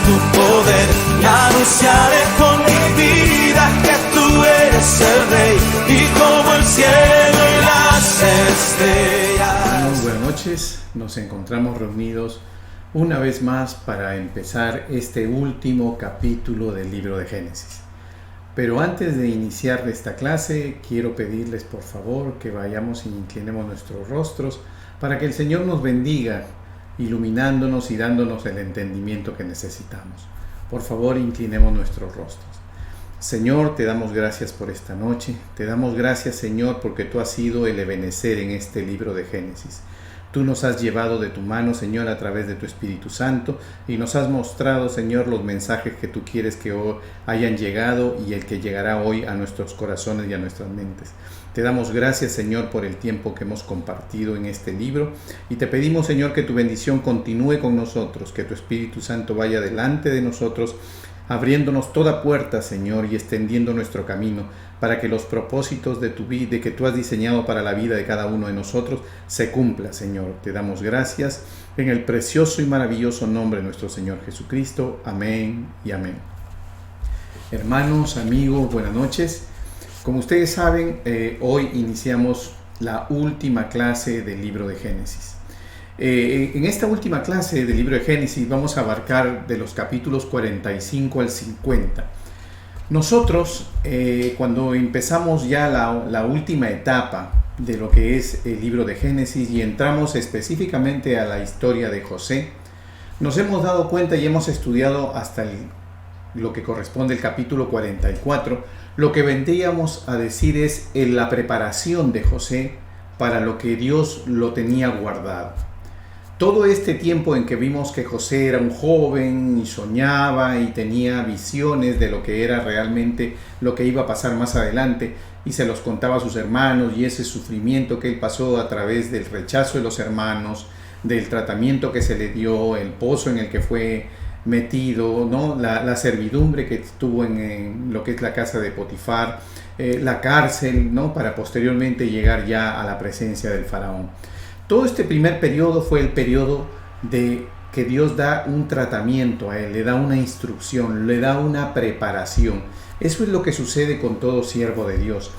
tu poder y anunciaré con mi vida que tú eres el Rey y como el cielo y las estrellas. Buenas noches, nos encontramos reunidos una vez más para empezar este último capítulo del libro de Génesis. Pero antes de iniciar esta clase, quiero pedirles por favor que vayamos y inclinemos nuestros rostros para que el Señor nos bendiga, iluminándonos y dándonos el entendimiento que necesitamos. Por favor, inclinemos nuestros rostros. Señor, te damos gracias por esta noche. Te damos gracias, Señor, porque tú has sido el ebenecer en este libro de Génesis. Tú nos has llevado de tu mano, Señor, a través de tu Espíritu Santo y nos has mostrado, Señor, los mensajes que tú quieres que hoy hayan llegado y el que llegará hoy a nuestros corazones y a nuestras mentes. Te damos gracias, Señor, por el tiempo que hemos compartido en este libro y te pedimos, Señor, que tu bendición continúe con nosotros, que tu Espíritu Santo vaya delante de nosotros, abriéndonos toda puerta, Señor, y extendiendo nuestro camino para que los propósitos de tu vida, que tú has diseñado para la vida de cada uno de nosotros, se cumpla, Señor. Te damos gracias en el precioso y maravilloso nombre de nuestro Señor Jesucristo. Amén y amén. Hermanos, amigos, buenas noches. Como ustedes saben, hoy iniciamos la última clase del libro de Génesis. En esta última clase del libro de Génesis vamos a abarcar de los capítulos 45 al 50. Nosotros, cuando empezamos ya la última etapa de lo que es el libro de Génesis y entramos específicamente a la historia de José, nos hemos dado cuenta y hemos estudiado hasta lo que corresponde al capítulo 44. Lo que vendríamos a decir es la preparación de José para lo que Dios lo tenía guardado. Todo este tiempo en que vimos que José era un joven y soñaba y tenía visiones de lo que era realmente lo que iba a pasar más adelante y se los contaba a sus hermanos y ese sufrimiento que él pasó a través del rechazo de los hermanos, del tratamiento que se le dio, el pozo en el que fue metido, ¿no? La servidumbre que estuvo en lo que es la casa de Potifar, la cárcel, ¿no? Para posteriormente llegar ya a la presencia del faraón. Todo este primer periodo fue el periodo de que Dios da un tratamiento a él, le da una instrucción, le da una preparación. Eso es lo que sucede con todo siervo de Dios.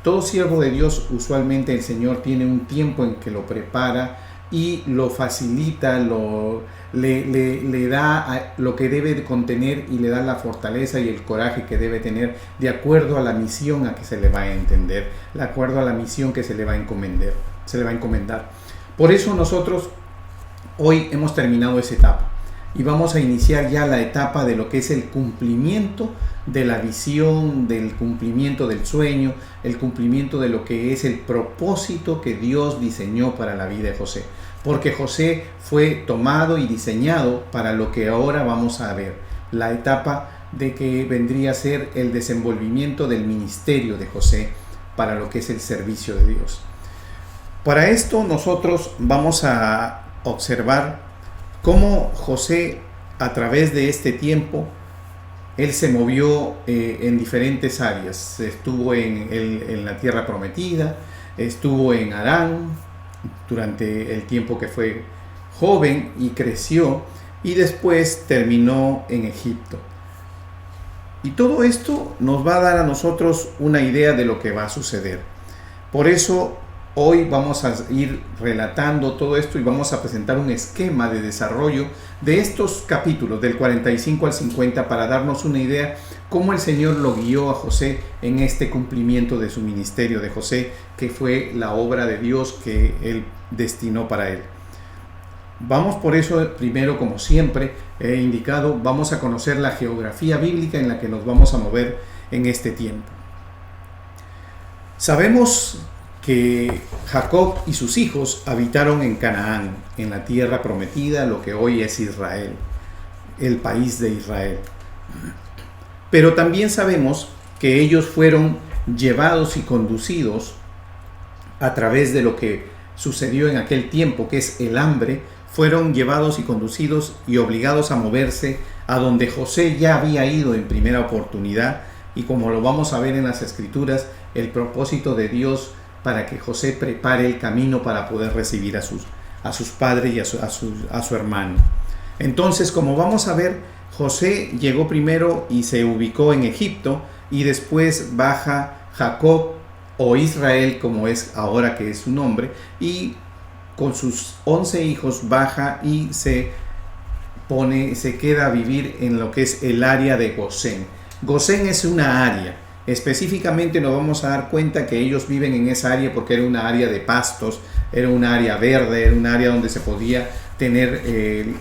Todo siervo de Dios, usualmente el Señor tiene un tiempo en que lo prepara y lo facilita, le da lo que debe contener y le da la fortaleza y el coraje que debe tener de acuerdo a la misión a que se le va a entender, de acuerdo a la misión que se le va a encomendar. Por eso nosotros hoy hemos terminado esa etapa y vamos a iniciar ya la etapa de lo que es el cumplimiento de la visión, del cumplimiento del sueño, el cumplimiento de lo que es el propósito que Dios diseñó para la vida de José. Porque José fue tomado y diseñado para lo que ahora vamos a ver, la etapa de que vendría a ser el desenvolvimiento del ministerio de José para lo que es el servicio de Dios. Para esto nosotros vamos a observar cómo José, a través de este tiempo, él se movió en diferentes áreas. Estuvo en la tierra prometida, estuvo en Harán durante el tiempo que fue joven y creció, y después terminó en Egipto. Y todo esto nos va a dar a nosotros una idea de lo que va a suceder. Por eso hoy vamos a ir relatando todo esto y vamos a presentar un esquema de desarrollo de estos capítulos del 45 al 50 para darnos una idea cómo el Señor lo guió a José en este cumplimiento de su ministerio de José, que fue la obra de Dios que Él destinó para él. Vamos por eso primero, como siempre he indicado, vamos a conocer la geografía bíblica en la que nos vamos a mover en este tiempo. Sabemos que Jacob y sus hijos habitaron en Canaán, en la tierra prometida, lo que hoy es Israel, el país de Israel. Pero también sabemos que ellos fueron llevados y conducidos a través de lo que sucedió en aquel tiempo, que es el hambre. Fueron llevados y conducidos y obligados a moverse a donde José ya había ido en primera oportunidad, y como lo vamos a ver en las Escrituras, el propósito de Dios para que José prepare el camino para poder recibir a sus padres y a su hermano. Entonces, como vamos a ver, José llegó primero y se ubicó en Egipto, y después baja Jacob, o Israel como es ahora que es su nombre, y con sus 11 hijos baja y se queda a vivir en lo que es el área de Gosén. Gosén es una área. Específicamente nos vamos a dar cuenta que ellos viven en esa área porque era una área de pastos, era un área verde, era un área donde se podía tener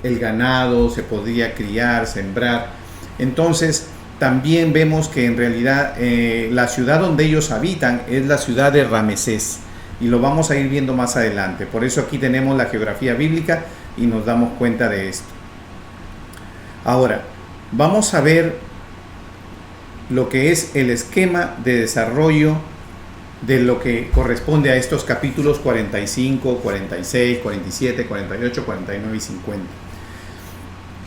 el ganado, se podía criar, sembrar. Entonces también vemos que en realidad la ciudad donde ellos habitan es la ciudad de Ramesés, y lo vamos a ir viendo más adelante. Por eso aquí tenemos la geografía bíblica y nos damos cuenta de esto. Ahora vamos a ver lo que es el esquema de desarrollo de lo que corresponde a estos capítulos 45, 46, 47, 48, 49 y 50.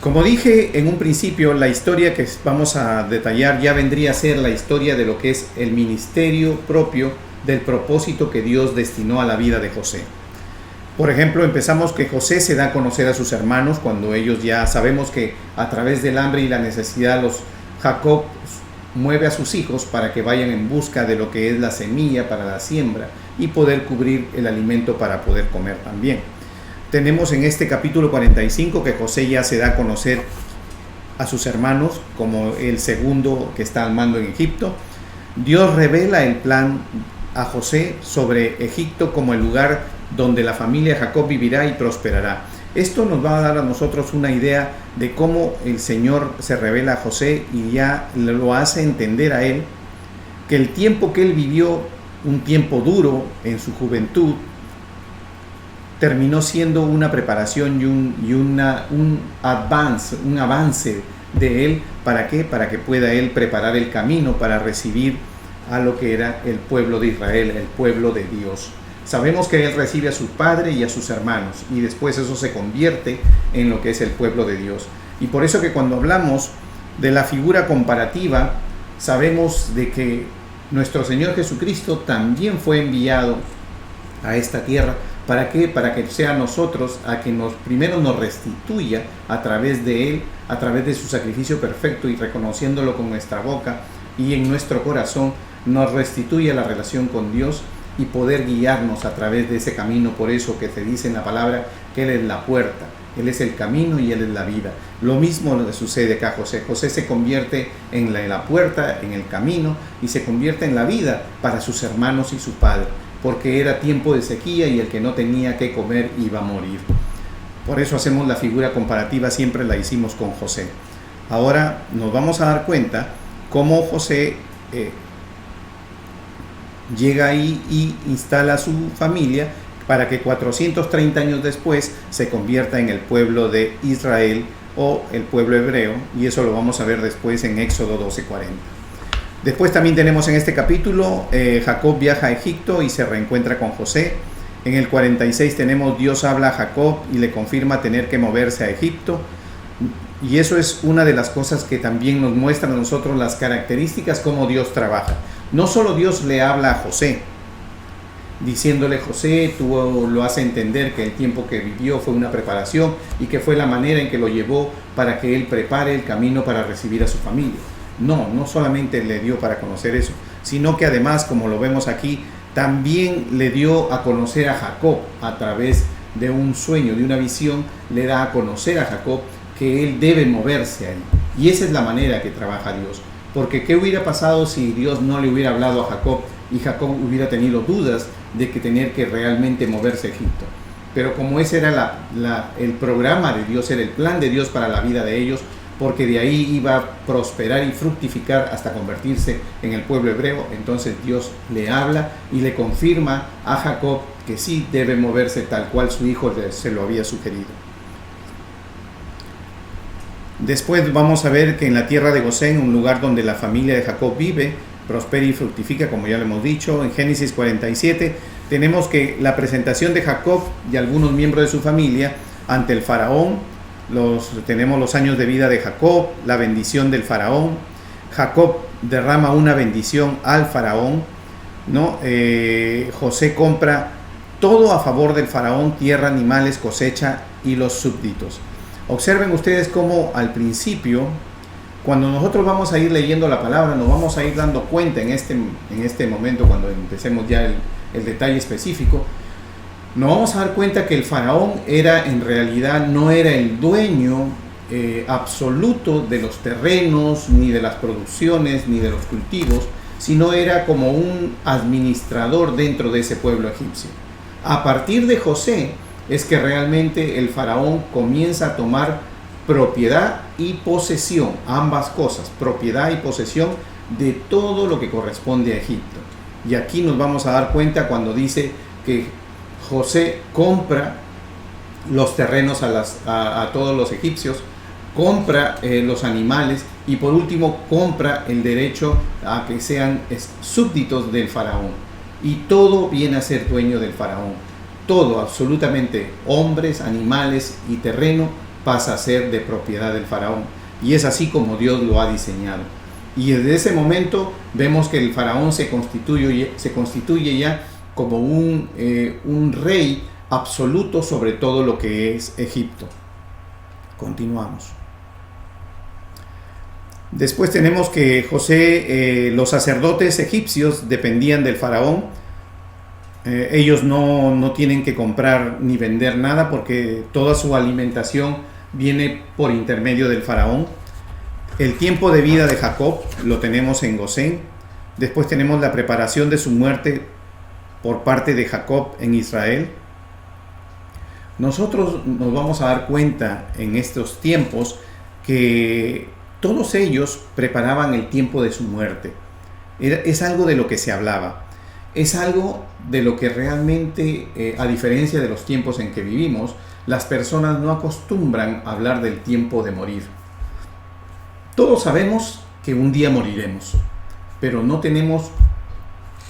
Como dije en un principio, la historia que vamos a detallar ya vendría a ser la historia de lo que es el ministerio propio del propósito que Dios destinó a la vida de José. Por ejemplo, empezamos que José se da a conocer a sus hermanos cuando ellos ya sabemos que a través del hambre y la necesidad Jacob mueve a sus hijos para que vayan en busca de lo que es la semilla para la siembra y poder cubrir el alimento para poder comer también. Tenemos en este capítulo 45 que José ya se da a conocer a sus hermanos como el segundo que está al mando en Egipto. Dios revela el plan a José sobre Egipto como el lugar donde la familia de Jacob vivirá y prosperará. Esto nos va a dar a nosotros una idea de cómo el Señor se revela a José y ya lo hace entender a él que el tiempo que él vivió, un tiempo duro en su juventud, terminó siendo una preparación y un avance de él. ¿Para qué? Para que pueda él preparar el camino para recibir a lo que era el pueblo de Israel, el pueblo de Dios. Sabemos que él recibe a su padre y a sus hermanos, y después eso se convierte en lo que es el pueblo de Dios. Y por eso que cuando hablamos de la figura comparativa, sabemos de que nuestro Señor Jesucristo también fue enviado a esta tierra. ¿Para qué? Para que sea nosotros a que primero nos restituya a través de Él, a través de su sacrificio perfecto, y reconociéndolo con nuestra boca y en nuestro corazón, nos restituya la relación con Dios y poder guiarnos a través de ese camino. Por eso que se dice en la palabra que Él es la puerta, Él es el camino y Él es la vida. Lo mismo le sucede acá a José. José se convierte en la puerta, en el camino, y se convierte en la vida para sus hermanos y su padre, porque era tiempo de sequía y el que no tenía que comer iba a morir. Por eso hacemos la figura comparativa, siempre la hicimos con José. Ahora nos vamos a dar cuenta cómo José llega ahí y instala a su familia para que 430 años después se convierta en el pueblo de Israel o el pueblo hebreo, y eso lo vamos a ver después en Éxodo 12:40. Después también tenemos en este capítulo Jacob viaja a Egipto y se reencuentra con José. En el 46 tenemos Dios habla a Jacob y le confirma tener que moverse a Egipto, y eso es una de las cosas que también nos muestran a nosotros las características cómo Dios trabaja. No solo Dios le habla a José, diciéndole: José, tú lo hace entender que el tiempo que vivió fue una preparación y que fue la manera en que lo llevó para que él prepare el camino para recibir a su familia. No solamente le dio para conocer eso, sino que además, como lo vemos aquí, también le dio a conocer a Jacob a través de un sueño, de una visión. Le da a conocer a Jacob que él debe moverse ahí. Y esa es la manera que trabaja Dios. Porque ¿qué hubiera pasado si Dios no le hubiera hablado a Jacob y Jacob hubiera tenido dudas de que tener que realmente moverse a Egipto? Pero como ese era el programa de Dios, era el plan de Dios para la vida de ellos, porque de ahí iba a prosperar y fructificar hasta convertirse en el pueblo hebreo, entonces Dios le habla y le confirma a Jacob que sí debe moverse tal cual su hijo se lo había sugerido. Después vamos a ver que en la tierra de Gosén, un lugar donde la familia de Jacob vive, prospera y fructifica, como ya lo hemos dicho. En Génesis 47 tenemos que la presentación de Jacob y algunos miembros de su familia ante el faraón. Tenemos los años de vida de Jacob, la bendición del faraón. Jacob derrama una bendición al faraón, ¿no? José compra todo a favor del faraón: tierra, animales, cosecha y los súbditos. Observen ustedes cómo al principio, cuando nosotros vamos a ir leyendo la palabra, nos vamos a ir dando cuenta en este momento, cuando empecemos ya el detalle específico, nos vamos a dar cuenta que el faraón en realidad no era el dueño absoluto de los terrenos, ni de las producciones, ni de los cultivos, sino era como un administrador dentro de ese pueblo egipcio. A partir de José es que realmente el faraón comienza a tomar propiedad y posesión, ambas cosas, propiedad y posesión de todo lo que corresponde a Egipto. Y aquí nos vamos a dar cuenta cuando dice que José compra los terrenos a todos los egipcios, compra los animales y por último compra el derecho a que sean súbditos del faraón. Y todo viene a ser dueño del faraón. Todo, absolutamente, hombres, animales y terreno pasa a ser de propiedad del faraón. Y es así como Dios lo ha diseñado. Y desde ese momento vemos que el faraón se constituye ya como un rey absoluto sobre todo lo que es Egipto. Continuamos. Después tenemos que los sacerdotes egipcios dependían del faraón. Ellos no tienen que comprar ni vender nada porque toda su alimentación viene por intermedio del faraón. El tiempo de vida de Jacob lo tenemos en Gosén. Después tenemos la preparación de su muerte por parte de Jacob en Israel. Nosotros nos vamos a dar cuenta en estos tiempos que todos ellos preparaban el tiempo de su muerte. Es algo de lo que se hablaba. Es algo de lo que realmente, a diferencia de los tiempos en que vivimos, las personas no acostumbran a hablar del tiempo de morir. Todos sabemos que un día moriremos, pero no tenemos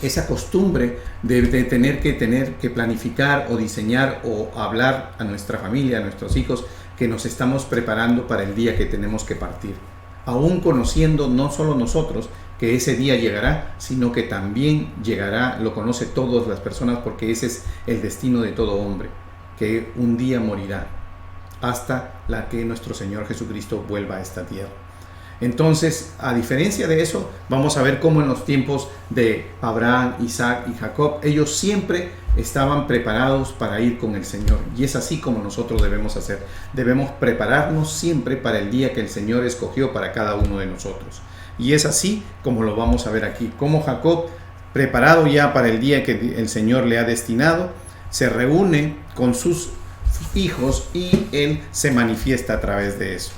esa costumbre de tener que planificar o diseñar o hablar a nuestra familia, a nuestros hijos, que nos estamos preparando para el día que tenemos que partir. Aún conociendo no solo nosotros que ese día llegará, sino que también llegará, lo conoce todas las personas porque ese es el destino de todo hombre, que un día morirá hasta la que nuestro Señor Jesucristo vuelva a esta tierra. Entonces, a diferencia de eso, vamos a ver cómo en los tiempos de Abraham, Isaac y Jacob, ellos siempre estaban preparados para ir con el Señor. Y es así como nosotros debemos hacer. Debemos prepararnos siempre para el día que el Señor escogió para cada uno de nosotros. Y es así como lo vamos a ver aquí. Como Jacob, preparado ya para el día que el Señor le ha destinado, se reúne con sus hijos y Él se manifiesta a través de eso.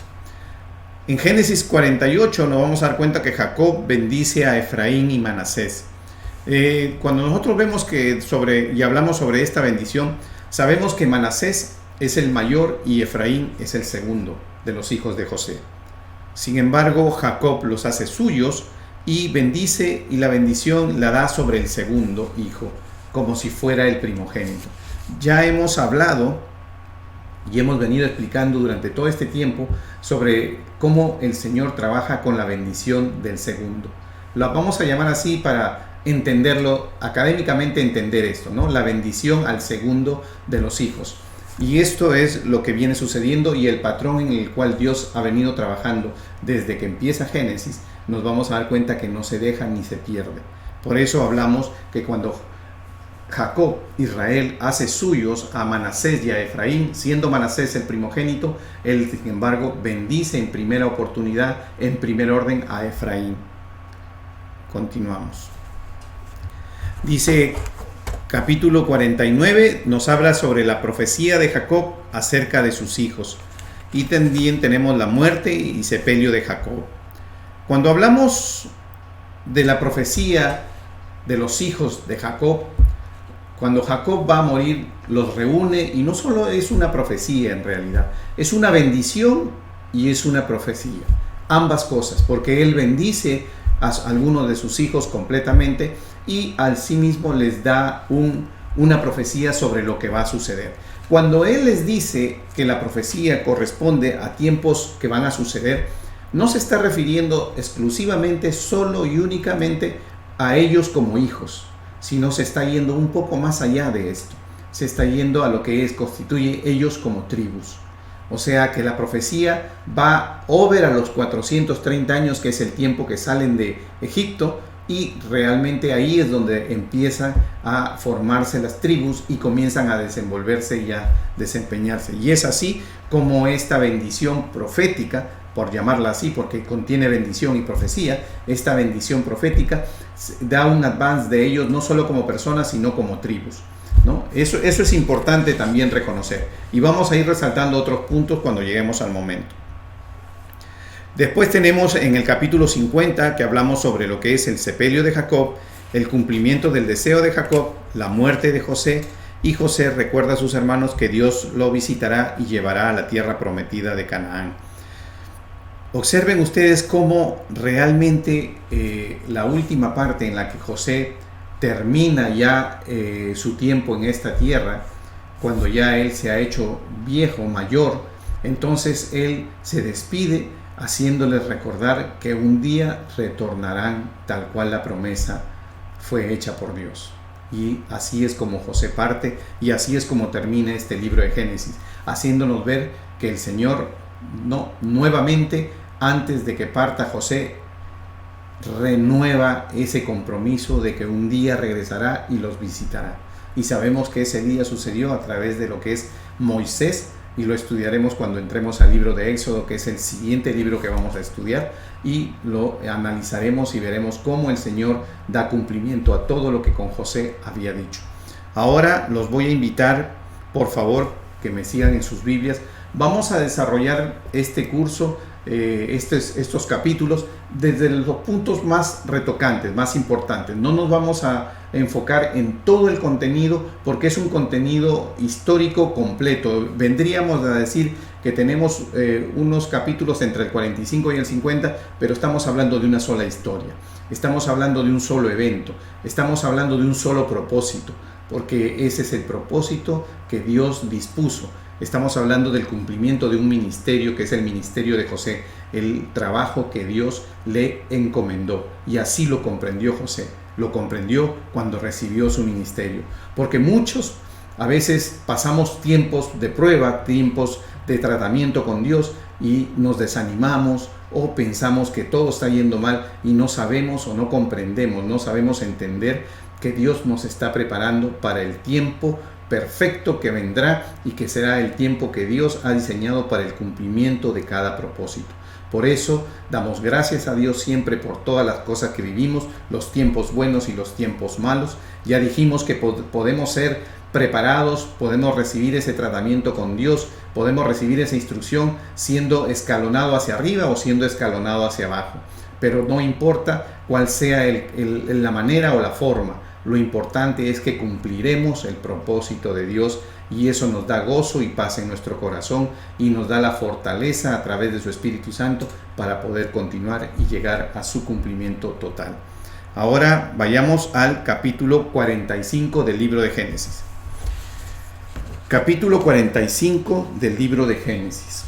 En Génesis 48 nos vamos a dar cuenta que Jacob bendice a Efraín y Manasés. Cuando nosotros vemos y hablamos sobre esta bendición, sabemos que Manasés es el mayor y Efraín es el segundo de los hijos de José. Sin embargo, Jacob los hace suyos y bendice, y la bendición la da sobre el segundo hijo, como si fuera el primogénito. Ya hemos hablado y hemos venido explicando durante todo este tiempo sobre cómo el Señor trabaja con la bendición del segundo. Lo vamos a llamar así para entenderlo, académicamente entender esto, ¿no? La bendición al segundo de los hijos. Y esto es lo que viene sucediendo y el patrón en el cual Dios ha venido trabajando desde que empieza Génesis, nos vamos a dar cuenta que no se deja ni se pierde. Por eso hablamos que cuando Jacob, Israel, hace suyos a Manasés y a Efraín, siendo Manasés el primogénito, él, sin embargo, bendice en primera oportunidad, en primer orden, a Efraín. Continuamos. Dice, capítulo 49, nos habla sobre la profecía de Jacob acerca de sus hijos. Y también tenemos la muerte y sepelio de Jacob. Cuando hablamos de la profecía de los hijos de Jacob, cuando Jacob va a morir, los reúne, y no solo es una profecía en realidad, es una bendición y es una profecía. Ambas cosas, porque él bendice a algunos de sus hijos completamente y al sí mismo les da una profecía sobre lo que va a suceder. Cuando él les dice que la profecía corresponde a tiempos que van a suceder, no se está refiriendo exclusivamente, solo y únicamente a ellos como hijos, sino se está yendo un poco más allá de esto. Se está yendo a lo que constituye ellos como tribus. O sea que la profecía va over a los 430 años, que es el tiempo que salen de Egipto, y realmente ahí es donde empiezan a formarse las tribus y comienzan a desenvolverse y a desempeñarse. Y es así como esta bendición profética, por llamarla así, porque contiene bendición y profecía, esta bendición profética da un advance de ellos no solo como personas, sino como tribus, ¿no? Eso es importante también reconocer. Y vamos a ir resaltando otros puntos cuando lleguemos al momento. Después tenemos en el capítulo 50 que hablamos sobre lo que es el sepelio de Jacob, el cumplimiento del deseo de Jacob, la muerte de José, y José recuerda a sus hermanos que Dios lo visitará y llevará a la tierra prometida de Canaán. Observen ustedes cómo realmente la última parte en la que José termina ya su tiempo en esta tierra, cuando ya él se ha hecho viejo, mayor, entonces él se despide haciéndoles recordar que un día retornarán tal cual la promesa fue hecha por Dios. Y así es como José parte y así es como termina este libro de Génesis, haciéndonos ver que el Señor nuevamente, antes de que parta José, renueva ese compromiso de que un día regresará y los visitará. Y sabemos que ese día sucedió a través de lo que es Moisés, y lo estudiaremos cuando entremos al libro de Éxodo, que es el siguiente libro que vamos a estudiar, y lo analizaremos y veremos cómo el Señor da cumplimiento a todo lo que con José había dicho. Ahora los voy a invitar, por favor, que me sigan en sus Biblias. Vamos a desarrollar este curso, estos capítulos, desde los puntos más retocantes, más importantes. No nos vamos a enfocar en todo el contenido porque es un contenido histórico completo. Vendríamos a decir que tenemos unos capítulos entre el 45 y el 50, pero estamos hablando de una sola historia. Estamos hablando de un solo evento. Estamos hablando de un solo propósito, porque ese es el propósito que Dios dispuso. Estamos hablando del cumplimiento de un ministerio, que es el ministerio de José, el trabajo que Dios le encomendó. Y así lo comprendió José, lo comprendió cuando recibió su ministerio. Porque muchos a veces pasamos tiempos de prueba, tiempos de tratamiento con Dios, y nos desanimamos o pensamos que todo está yendo mal y no sabemos o no comprendemos, no sabemos entender que Dios nos está preparando para el tiempo perfecto que vendrá y que será el tiempo que Dios ha diseñado para el cumplimiento de cada propósito. Por eso damos gracias a Dios siempre por todas las cosas que vivimos, los tiempos buenos y los tiempos malos. Ya dijimos que podemos ser preparados, podemos recibir ese tratamiento con Dios, podemos recibir esa instrucción siendo escalonado hacia arriba o siendo escalonado hacia abajo. Pero no importa cuál sea la manera o la forma. Lo importante es que cumpliremos el propósito de Dios, y eso nos da gozo y paz en nuestro corazón y nos da la fortaleza a través de su Espíritu Santo para poder continuar y llegar a su cumplimiento total. Ahora vayamos al capítulo 45 del libro de Génesis. Capítulo 45 del libro de Génesis.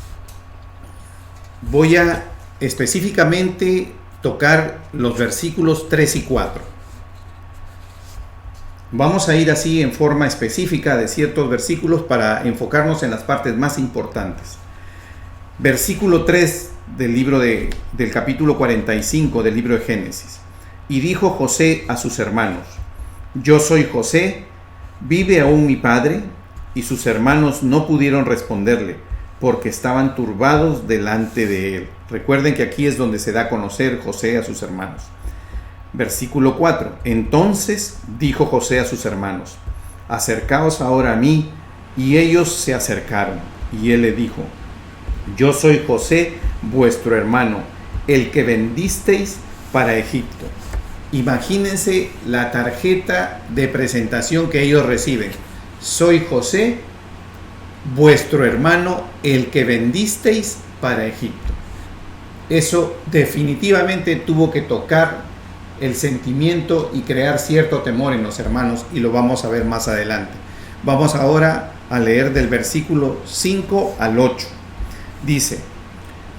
Voy a específicamente tocar los versículos 3 y 4. Vamos a ir así en forma específica de ciertos versículos para enfocarnos en las partes más importantes. Versículo 3 del capítulo 45 del libro de Génesis. Y dijo José a sus hermanos: Yo soy José, ¿vive aún mi padre? Y sus hermanos no pudieron responderle, porque estaban turbados delante de él. Recuerden que aquí es donde se da a conocer José a sus hermanos. Versículo 4. Entonces dijo José a sus hermanos: Acercaos ahora a mí. Y ellos se acercaron. Y él le dijo: Yo soy José, vuestro hermano, el que vendisteis para Egipto. Imagínense la tarjeta de presentación que ellos reciben. Soy José, vuestro hermano, el que vendisteis para Egipto. Eso definitivamente tuvo que tocar el sentimiento y crear cierto temor en los hermanos, y lo vamos a ver más adelante. Vamos ahora a leer del versículo 5 al 8. Dice: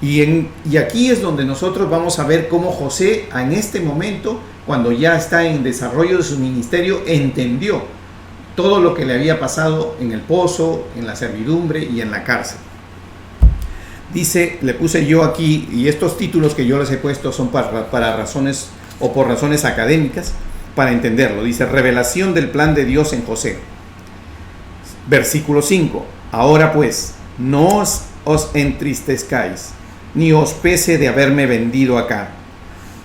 y aquí es donde nosotros vamos a ver cómo José, en este momento, cuando ya está en desarrollo de su ministerio, entendió todo lo que le había pasado en el pozo, en la servidumbre y en la cárcel. Dice, le puse yo aquí, y estos títulos que yo les he puesto son para razones o por razones académicas, para entenderlo. Dice, revelación del plan de Dios en José. Versículo 5. Ahora pues, no os entristezcáis, ni os pese de haberme vendido acá,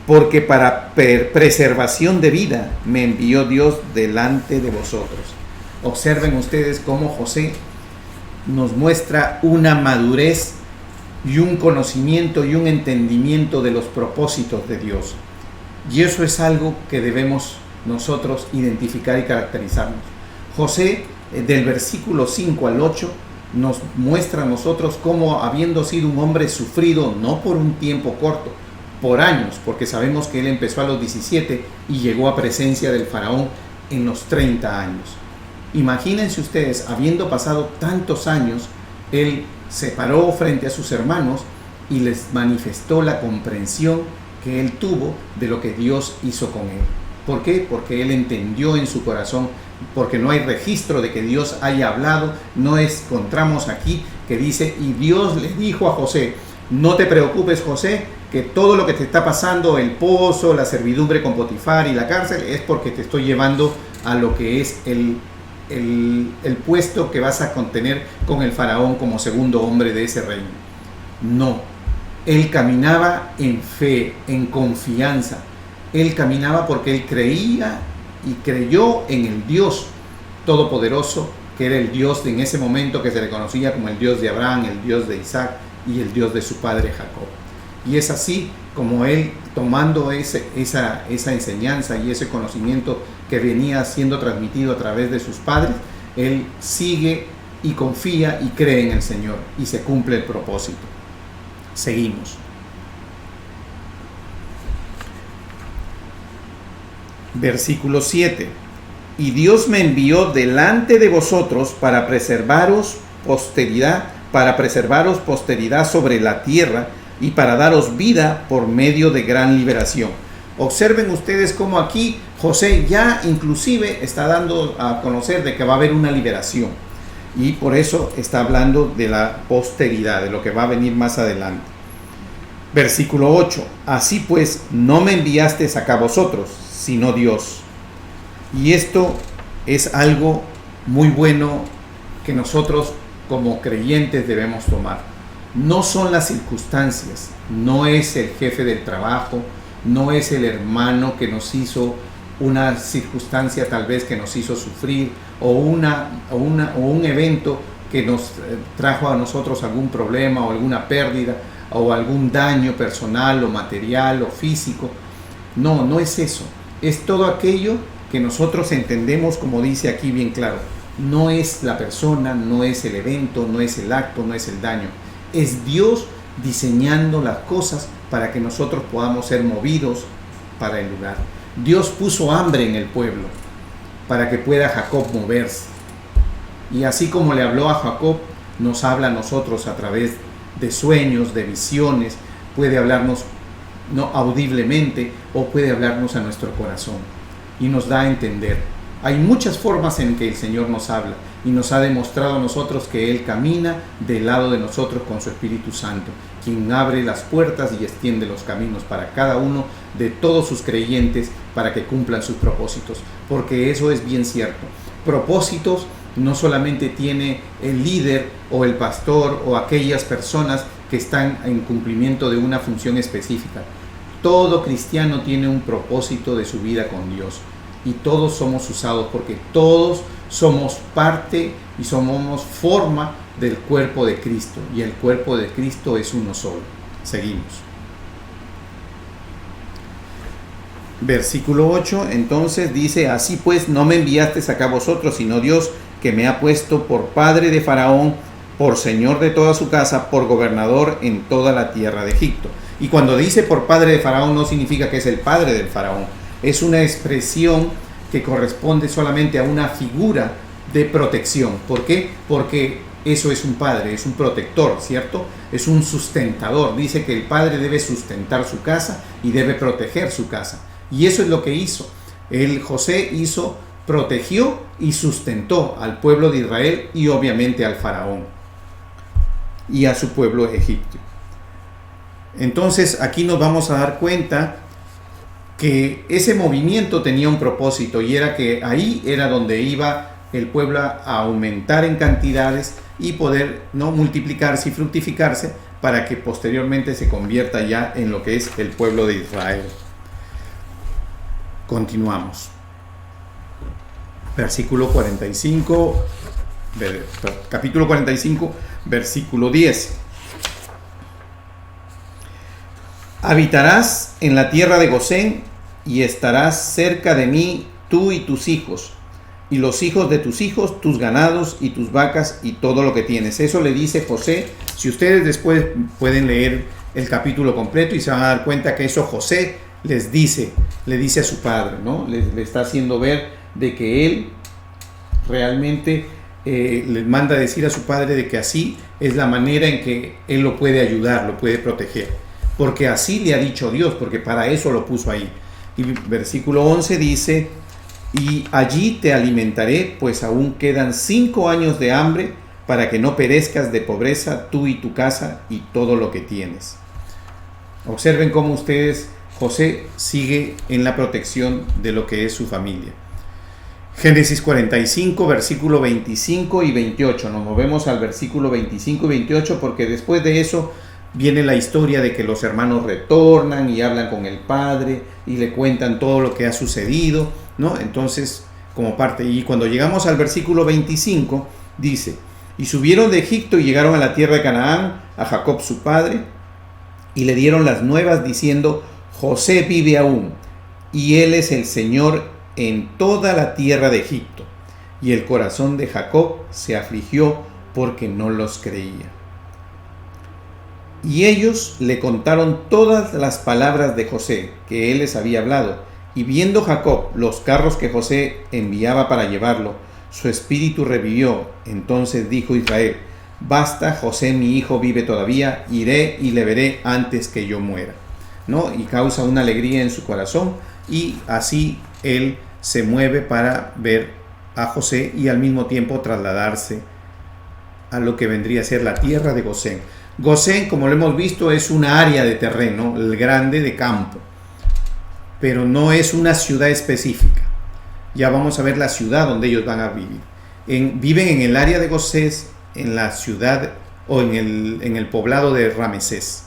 porque para preservación de vida me envió Dios delante de vosotros. Observen ustedes cómo José nos muestra una madurez y un conocimiento y un entendimiento de los propósitos de Dios. Y eso es algo que debemos nosotros identificar y caracterizarnos. José, del versículo 5 al 8, nos muestra a nosotros cómo, habiendo sido un hombre sufrido, no por un tiempo corto, por años, porque sabemos que él empezó a los 17 y llegó a presencia del faraón en los 30 años. Imagínense ustedes, habiendo pasado tantos años, él se paró frente a sus hermanos y les manifestó la comprensión que él tuvo de lo que Dios hizo con él. ¿Por qué? Porque él entendió en su corazón, porque no hay registro de que Dios haya hablado, no encontramos aquí que dice, y Dios le dijo a José, no te preocupes, José, que todo lo que te está pasando, el pozo, la servidumbre con Potifar y la cárcel, es porque te estoy llevando a lo que es el puesto que vas a contener con el faraón como segundo hombre de ese reino. No, él caminaba en fe, en confianza. Él caminaba porque él creía y creyó en el Dios Todopoderoso, que era el Dios de en ese momento que se le conocía como el Dios de Abraham, el Dios de Isaac y el Dios de su padre Jacob. Y es así como él, tomando esa enseñanza y ese conocimiento que venía siendo transmitido a través de sus padres, él sigue y confía y cree en el Señor y se cumple el propósito. Seguimos. Versículo 7. Y Dios me envió delante de vosotros para preservaros posteridad sobre la tierra y para daros vida por medio de gran liberación. Observen ustedes cómo aquí José ya inclusive está dando a conocer de que va a haber una liberación. Y por eso está hablando de la posteridad, de lo que va a venir más adelante. Versículo 8. Así pues, no me enviasteis acá vosotros, sino Dios. Y esto es algo muy bueno que nosotros como creyentes debemos tomar. No son las circunstancias, no es el jefe del trabajo, no es el hermano que nos hizo una circunstancia tal vez que nos hizo sufrir o un evento que nos trajo a nosotros algún problema o alguna pérdida o algún daño personal o material o físico. No, no es eso. Es todo aquello que nosotros entendemos, como dice aquí bien claro. No es la persona, no es el evento, no es el acto, no es el daño. Es Dios diseñando las cosas para que nosotros podamos ser movidos para el lugar. Dios puso hambre en el pueblo para que pueda Jacob moverse. Y así como le habló a Jacob, nos habla a nosotros a través de sueños, de visiones, puede hablarnos no audiblemente o puede hablarnos a nuestro corazón y nos da a entender. Hay muchas formas en que el Señor nos habla y nos ha demostrado a nosotros que Él camina del lado de nosotros con su Espíritu Santo, quien abre las puertas y extiende los caminos para cada uno de todos sus creyentes para que cumplan sus propósitos, porque eso es bien cierto. Propósitos no solamente tiene el líder o el pastor o aquellas personas que están en cumplimiento de una función específica. Todo cristiano tiene un propósito de su vida con Dios y todos somos usados porque todos somos parte y somos forma del cuerpo de Cristo y el cuerpo de Cristo es uno solo. Seguimos. Versículo 8, entonces dice, así pues no me enviasteis acá vosotros, sino Dios, que me ha puesto por padre de Faraón, por señor de toda su casa, por gobernador en toda la tierra de Egipto. Y cuando dice por padre de Faraón no significa que es el padre del Faraón, es una expresión que corresponde solamente a una figura de protección. ¿Por qué? Porque eso es un padre, es un protector, ¿cierto? Es un sustentador. Dice que el padre debe sustentar su casa y debe proteger su casa. Y eso es lo que hizo. José protegió y sustentó al pueblo de Israel y obviamente al faraón. y a su pueblo egipcio. Entonces aquí nos vamos a dar cuenta que ese movimiento tenía un propósito, y era que ahí era donde iba el pueblo a aumentar en cantidades y poder, ¿no?, multiplicarse y fructificarse para que posteriormente se convierta ya en lo que es el pueblo de Israel. Continuamos. Capítulo 45, versículo 10. Habitarás en la tierra de Gosén y estarás cerca de mí, tú y tus hijos, y los hijos de tus hijos, tus ganados y tus vacas y todo lo que tienes. Eso le dice José. Si ustedes después pueden leer el capítulo completo y se van a dar cuenta que eso José le dice a su padre, ¿no? Le está haciendo ver de que él realmente le manda a decir a su padre de que así es la manera en que él lo puede ayudar, lo puede proteger, porque así le ha dicho Dios, porque para eso lo puso ahí. Y versículo 11 dice: y allí te alimentaré, pues aún quedan 5 años de hambre, para que no perezcas de pobreza tú y tu casa y todo lo que tienes. Observen cómo ustedes, José sigue en la protección de lo que es su familia. Génesis 45, versículo 25 y 28. Nos movemos al versículo 25 y 28 porque después de eso viene la historia de que los hermanos retornan y hablan con el padre y le cuentan todo lo que ha sucedido, ¿no? Entonces, como parte, y cuando llegamos al versículo 25, dice: y subieron de Egipto y llegaron a la tierra de Canaán, a Jacob su padre, y le dieron las nuevas diciendo: José vive aún, y él es el Señor en toda la tierra de Egipto. Y el corazón de Jacob se afligió porque no los creía. Y ellos le contaron todas las palabras de José, que él les había hablado. Y viendo Jacob los carros que José enviaba para llevarlo, su espíritu revivió. Entonces dijo Israel: basta, José mi hijo vive todavía, iré y le veré antes que yo muera, ¿no? Y causa una alegría en su corazón, y así él se mueve para ver a José y al mismo tiempo trasladarse a lo que vendría a ser la tierra de Gosén. Gosén, como lo hemos visto, es una área de terreno grande de campo, pero no es una ciudad específica. Ya vamos a ver la ciudad donde ellos van a vivir. Viven en el área de Gosén, en la ciudad o en el poblado de Ramesés.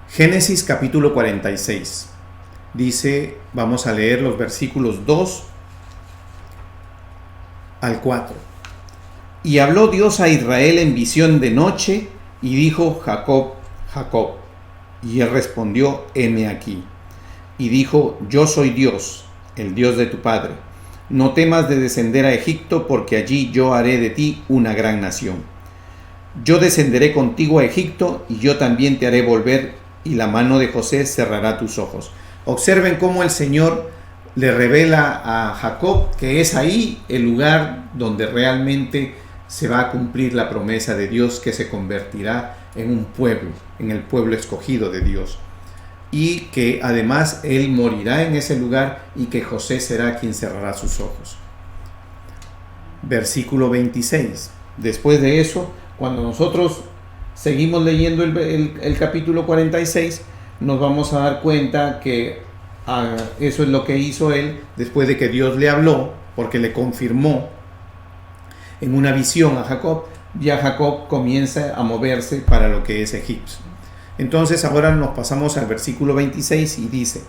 Génesis capítulo 46. Dice, vamos a leer los versículos 2 al 4. Y habló Dios a Israel en visión de noche, y dijo: Jacob, Jacob. Y él respondió: heme aquí. Y dijo: yo soy Dios, el Dios de tu padre. No temas de descender a Egipto, porque allí yo haré de ti una gran nación. Yo descenderé contigo a Egipto, y yo también te haré volver, y la mano de José cerrará tus ojos. Observen cómo el Señor le revela a Jacob que es ahí el lugar donde realmente se va a cumplir la promesa de Dios, que se convertirá en un pueblo, en el pueblo escogido de Dios, y que además él morirá en ese lugar y que José será quien cerrará sus ojos. Versículo 26. Después de eso, cuando nosotros seguimos leyendo el capítulo 46, nos vamos a dar cuenta que eso es lo que hizo él después de que Dios le habló, porque le confirmó en una visión a Jacob. Ya Jacob comienza a moverse para lo que es Egipto. Entonces ahora nos pasamos al versículo 26 y dice,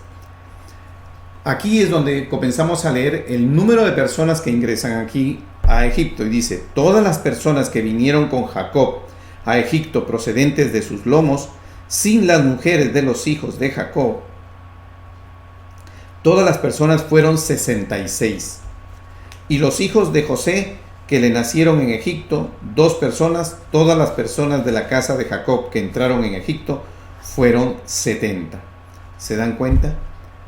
aquí es donde comenzamos a leer el número de personas que ingresan aquí a Egipto, y dice: todas las personas que vinieron con Jacob a Egipto procedentes de sus lomos, sin las mujeres de los hijos de Jacob, todas las personas fueron 66. Y los hijos de José que le nacieron en Egipto, 2 personas, todas las personas de la casa de Jacob que entraron en Egipto fueron 70. ¿Se dan cuenta?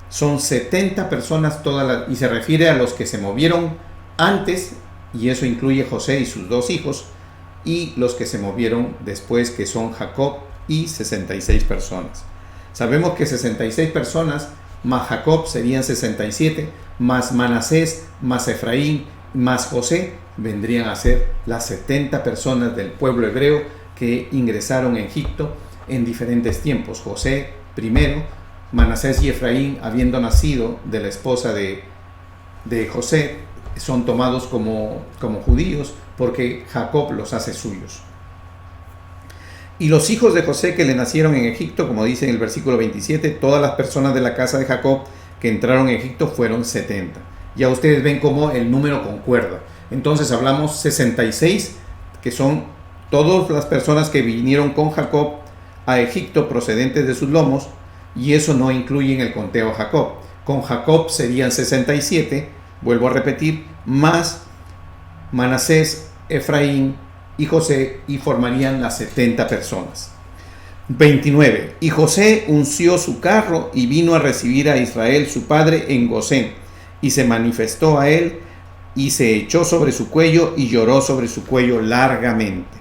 Son 70 personas y se refiere a los que se movieron antes, y eso incluye José y sus 2 hijos, y los que se movieron después, que son Jacob y 66 personas. Sabemos que 66 personas más Jacob serían 67, más Manasés, más Efraín más José vendrían a ser las 70 personas del pueblo hebreo que ingresaron a Egipto en diferentes tiempos. José primero, Manasés y Efraín, habiendo nacido de la esposa de José, son tomados como judíos porque Jacob los hace suyos. Y los hijos de José que le nacieron en Egipto, como dice en el versículo 27, todas las personas de la casa de Jacob que entraron en Egipto fueron 70. Ya ustedes ven cómo el número concuerda. Entonces hablamos 66, que son todas las personas que vinieron con Jacob a Egipto procedentes de sus lomos, y eso no incluye en el conteo a Jacob. Con Jacob serían 67, vuelvo a repetir, más Manasés, Efraín y José, y formarían las 70 personas. 29. Y José unció su carro y vino a recibir a Israel su padre en Gosén, y se manifestó a él y se echó sobre su cuello y lloró sobre su cuello largamente.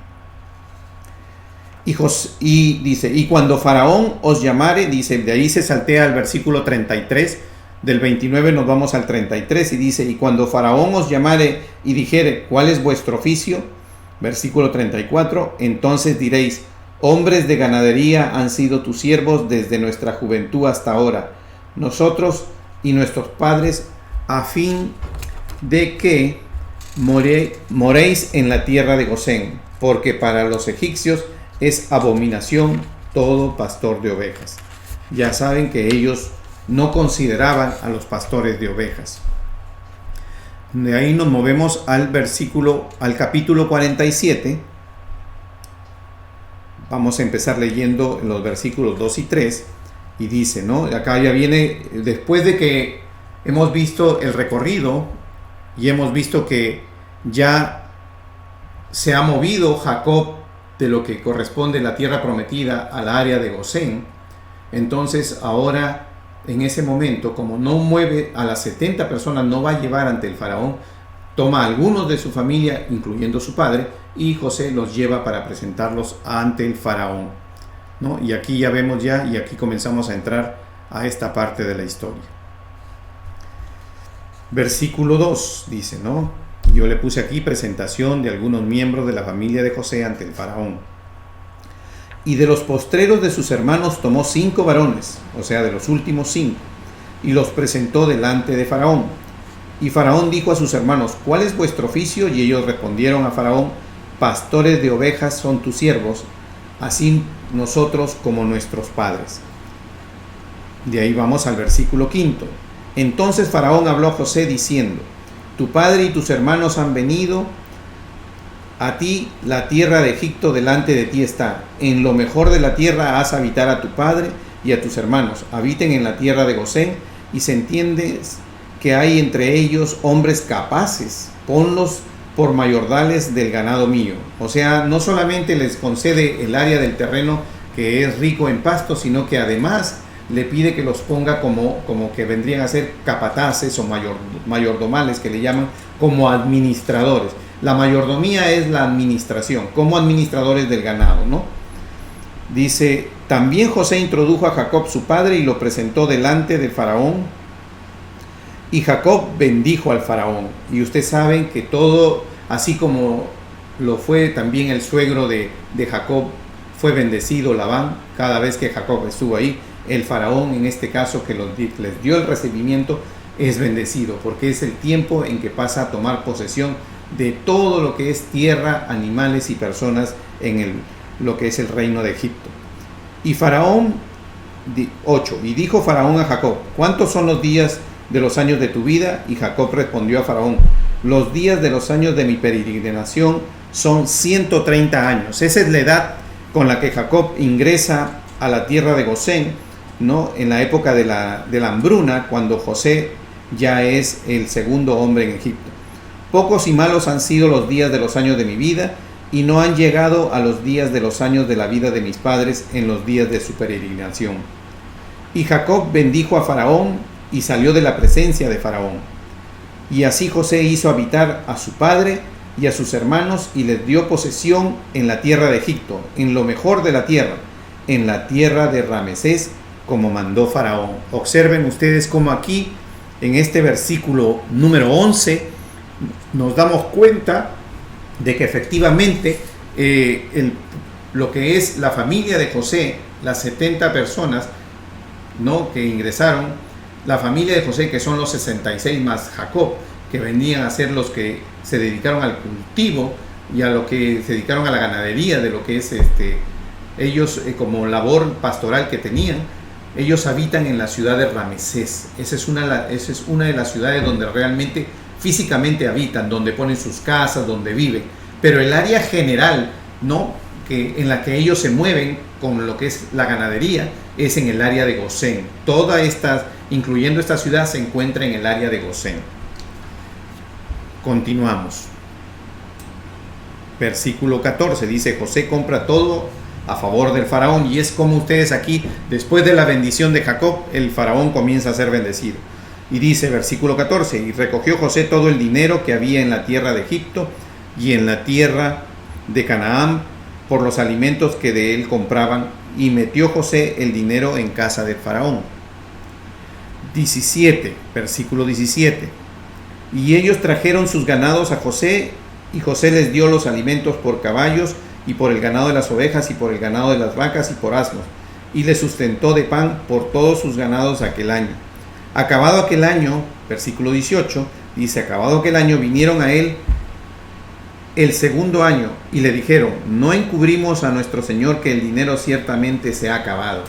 Y dice, y cuando Faraón os llamare, dice, de ahí se saltea al versículo 33, del 29 nos vamos al 33, y dice, y cuando Faraón os llamare y dijere, ¿cuál es vuestro oficio? Versículo 34, entonces diréis, hombres de ganadería han sido tus siervos desde nuestra juventud hasta ahora, nosotros y nuestros padres, a fin de que moréis en la tierra de Gosén, porque para los egipcios es abominación todo pastor de ovejas. Ya saben que ellos no consideraban a los pastores de ovejas. De ahí nos movemos al capítulo 47. Vamos a empezar leyendo en los versículos 2 y 3. Y dice, ¿no? Acá ya viene, después de que hemos visto el recorrido y hemos visto que ya se ha movido Jacob de lo que corresponde la tierra prometida al área de Gosén. Entonces ahora, en ese momento, como no mueve a las 70 personas, no va a llevar ante el faraón, toma a algunos de su familia, incluyendo su padre, y José los lleva para presentarlos ante el faraón, ¿no? Y aquí ya vemos y aquí comenzamos a entrar a esta parte de la historia. Versículo 2 dice, ¿no? Yo le puse aquí presentación de algunos miembros de la familia de José ante el faraón. Y de los postreros de sus hermanos tomó 5 varones, o sea, de los últimos 5, y los presentó delante de Faraón. Y Faraón dijo a sus hermanos, ¿cuál es vuestro oficio? Y ellos respondieron a Faraón, pastores de ovejas son tus siervos, así nosotros como nuestros padres. De ahí vamos al versículo 5. Entonces Faraón habló a José diciendo, tu padre y tus hermanos han venido a ti, la tierra de Egipto delante de ti está. En lo mejor de la tierra haz habitar a tu padre y a tus hermanos. Habiten en la tierra de Gosén, y se entiende que hay entre ellos hombres capaces. Ponlos por mayordales del ganado mío. O sea, no solamente les concede el área del terreno que es rico en pasto, sino que además le pide que los ponga como que vendrían a ser capataces o mayordomales, que le llaman, como administradores. La mayordomía es la administración, como administradores del ganado, ¿no? Dice, también José introdujo a Jacob su padre y lo presentó delante del faraón. Y Jacob bendijo al faraón. Y ustedes saben que todo, así como lo fue también el suegro de Jacob, fue bendecido Labán cada vez que Jacob estuvo ahí. El faraón, en este caso, que les dio el recibimiento, es bendecido, porque es el tiempo en que pasa a tomar posesión de todo lo que es tierra, animales y personas en lo que es el reino de Egipto. Y Faraón, 8, y dijo Faraón a Jacob, ¿cuántos son los días de los años de tu vida? Y Jacob respondió a Faraón, los días de los años de mi peregrinación son 130 años. Esa es la edad con la que Jacob ingresa a la tierra de Gosén, ¿no? En la época de la hambruna, cuando José ya es el segundo hombre en Egipto. Pocos y malos han sido los días de los años de mi vida, y no han llegado a los días de los años de la vida de mis padres en los días de su peregrinación. Y Jacob bendijo a Faraón y salió de la presencia de Faraón. Y así José hizo habitar a su padre y a sus hermanos, y les dio posesión en la tierra de Egipto, en lo mejor de la tierra, en la tierra de Ramesés, como mandó Faraón. Observen ustedes cómo aquí, en este versículo número 11, nos damos cuenta de que efectivamente lo que es la familia de José, las 70 personas, ¿no?, que ingresaron, la familia de José, que son los 66 más Jacob, que venían a ser los que se dedicaron al cultivo y a lo que se dedicaron a la ganadería, de lo que es ellos como labor pastoral que tenían. Ellos habitan en la ciudad de Ramesés. Esa es una de las ciudades donde realmente físicamente habitan, donde ponen sus casas, donde viven. Pero el área general, ¿no?, en la que ellos se mueven con lo que es la ganadería, es en el área de Gosén. Toda esta, incluyendo esta ciudad, se encuentra en el área de Gosén. Continuamos. Versículo 14 dice: José compra todo a favor del faraón. Y es como ustedes aquí, después de la bendición de Jacob, el faraón comienza a ser bendecido. Y dice, versículo 14: y recogió José todo el dinero que había en la tierra de Egipto y en la tierra de Canaán por los alimentos que de él compraban, y metió José el dinero en casa del faraón. 17, versículo 17: y ellos trajeron sus ganados a José, y José les dio los alimentos por caballos, y por el ganado de las ovejas, y por el ganado de las vacas, y por asnos, y les sustentó de pan por todos sus ganados aquel año. Acabado aquel año, versículo 18, dice, acabado aquel año vinieron a él el segundo año, y le dijeron, no encubrimos a nuestro señor que el dinero ciertamente se ha acabado.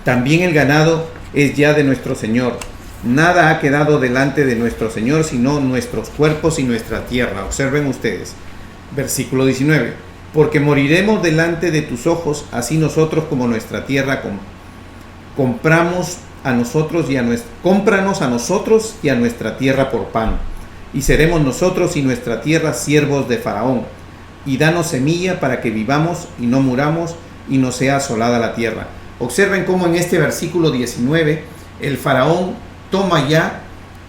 También el ganado es ya de nuestro señor. Nada ha quedado delante de nuestro señor, sino nuestros cuerpos y nuestra tierra. Observen ustedes. Versículo 19. Porque moriremos delante de tus ojos, así nosotros como nuestra tierra cómpranos a nosotros y a nuestra tierra por pan. Y seremos nosotros y nuestra tierra siervos de Faraón. Y danos semilla para que vivamos y no muramos y no sea asolada la tierra. Observen cómo en este versículo 19 el Faraón toma ya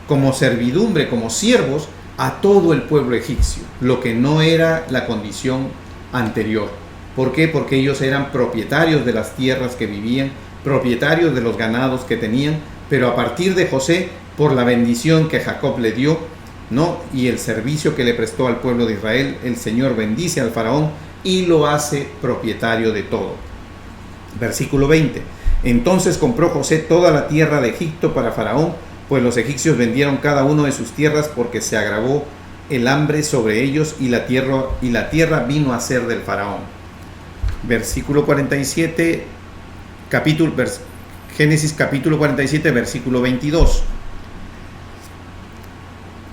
como servidumbre, como siervos, a todo el pueblo egipcio, lo que no era la condición anterior. ¿Por qué? Porque ellos eran propietarios de las tierras que vivían, propietarios de los ganados que tenían, pero a partir de José, por la bendición que Jacob le dio, ¿no?, y el servicio que le prestó al pueblo de Israel, el Señor bendice al faraón y lo hace propietario de todo. Versículo 20. Entonces compró José toda la tierra de Egipto para faraón, pues los egipcios vendieron cada uno de sus tierras porque se agravó el hambre sobre ellos y la tierra vino a ser del faraón. Versículo 47, Génesis capítulo 47, versículo 22.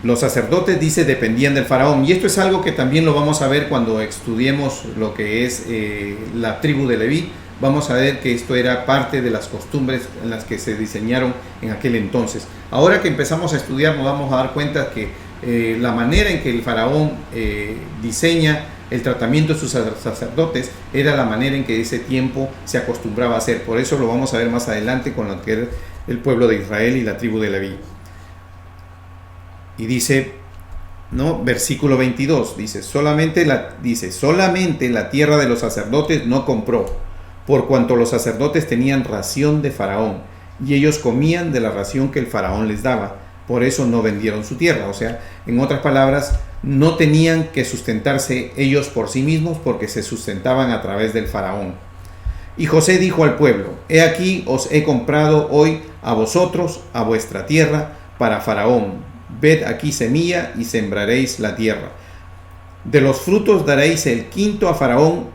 Los sacerdotes, dice, dependían del faraón. Y esto es algo que también lo vamos a ver cuando estudiemos lo que es la tribu de Leví. Vamos a ver que esto era parte de las costumbres en las que se diseñaron en aquel entonces. Ahora que empezamos a estudiar nos vamos a dar cuenta que la manera en que el faraón diseña el tratamiento de sus sacerdotes era la manera en que ese tiempo se acostumbraba a hacer. Por eso lo vamos a ver más adelante con lo que era el pueblo de Israel y la tribu de Leví. Y dice, ¿no?, versículo 22, dice, solamente la tierra de los sacerdotes no compró, por cuanto los sacerdotes tenían ración de faraón, y ellos comían de la ración que el faraón les daba, por eso no vendieron su tierra. O sea, en otras palabras, no tenían que sustentarse ellos por sí mismos, porque se sustentaban a través del faraón. Y José dijo al pueblo, he aquí os he comprado hoy a vosotros, a vuestra tierra, para faraón. Ved aquí semilla y sembraréis la tierra. De los frutos daréis el quinto a faraón,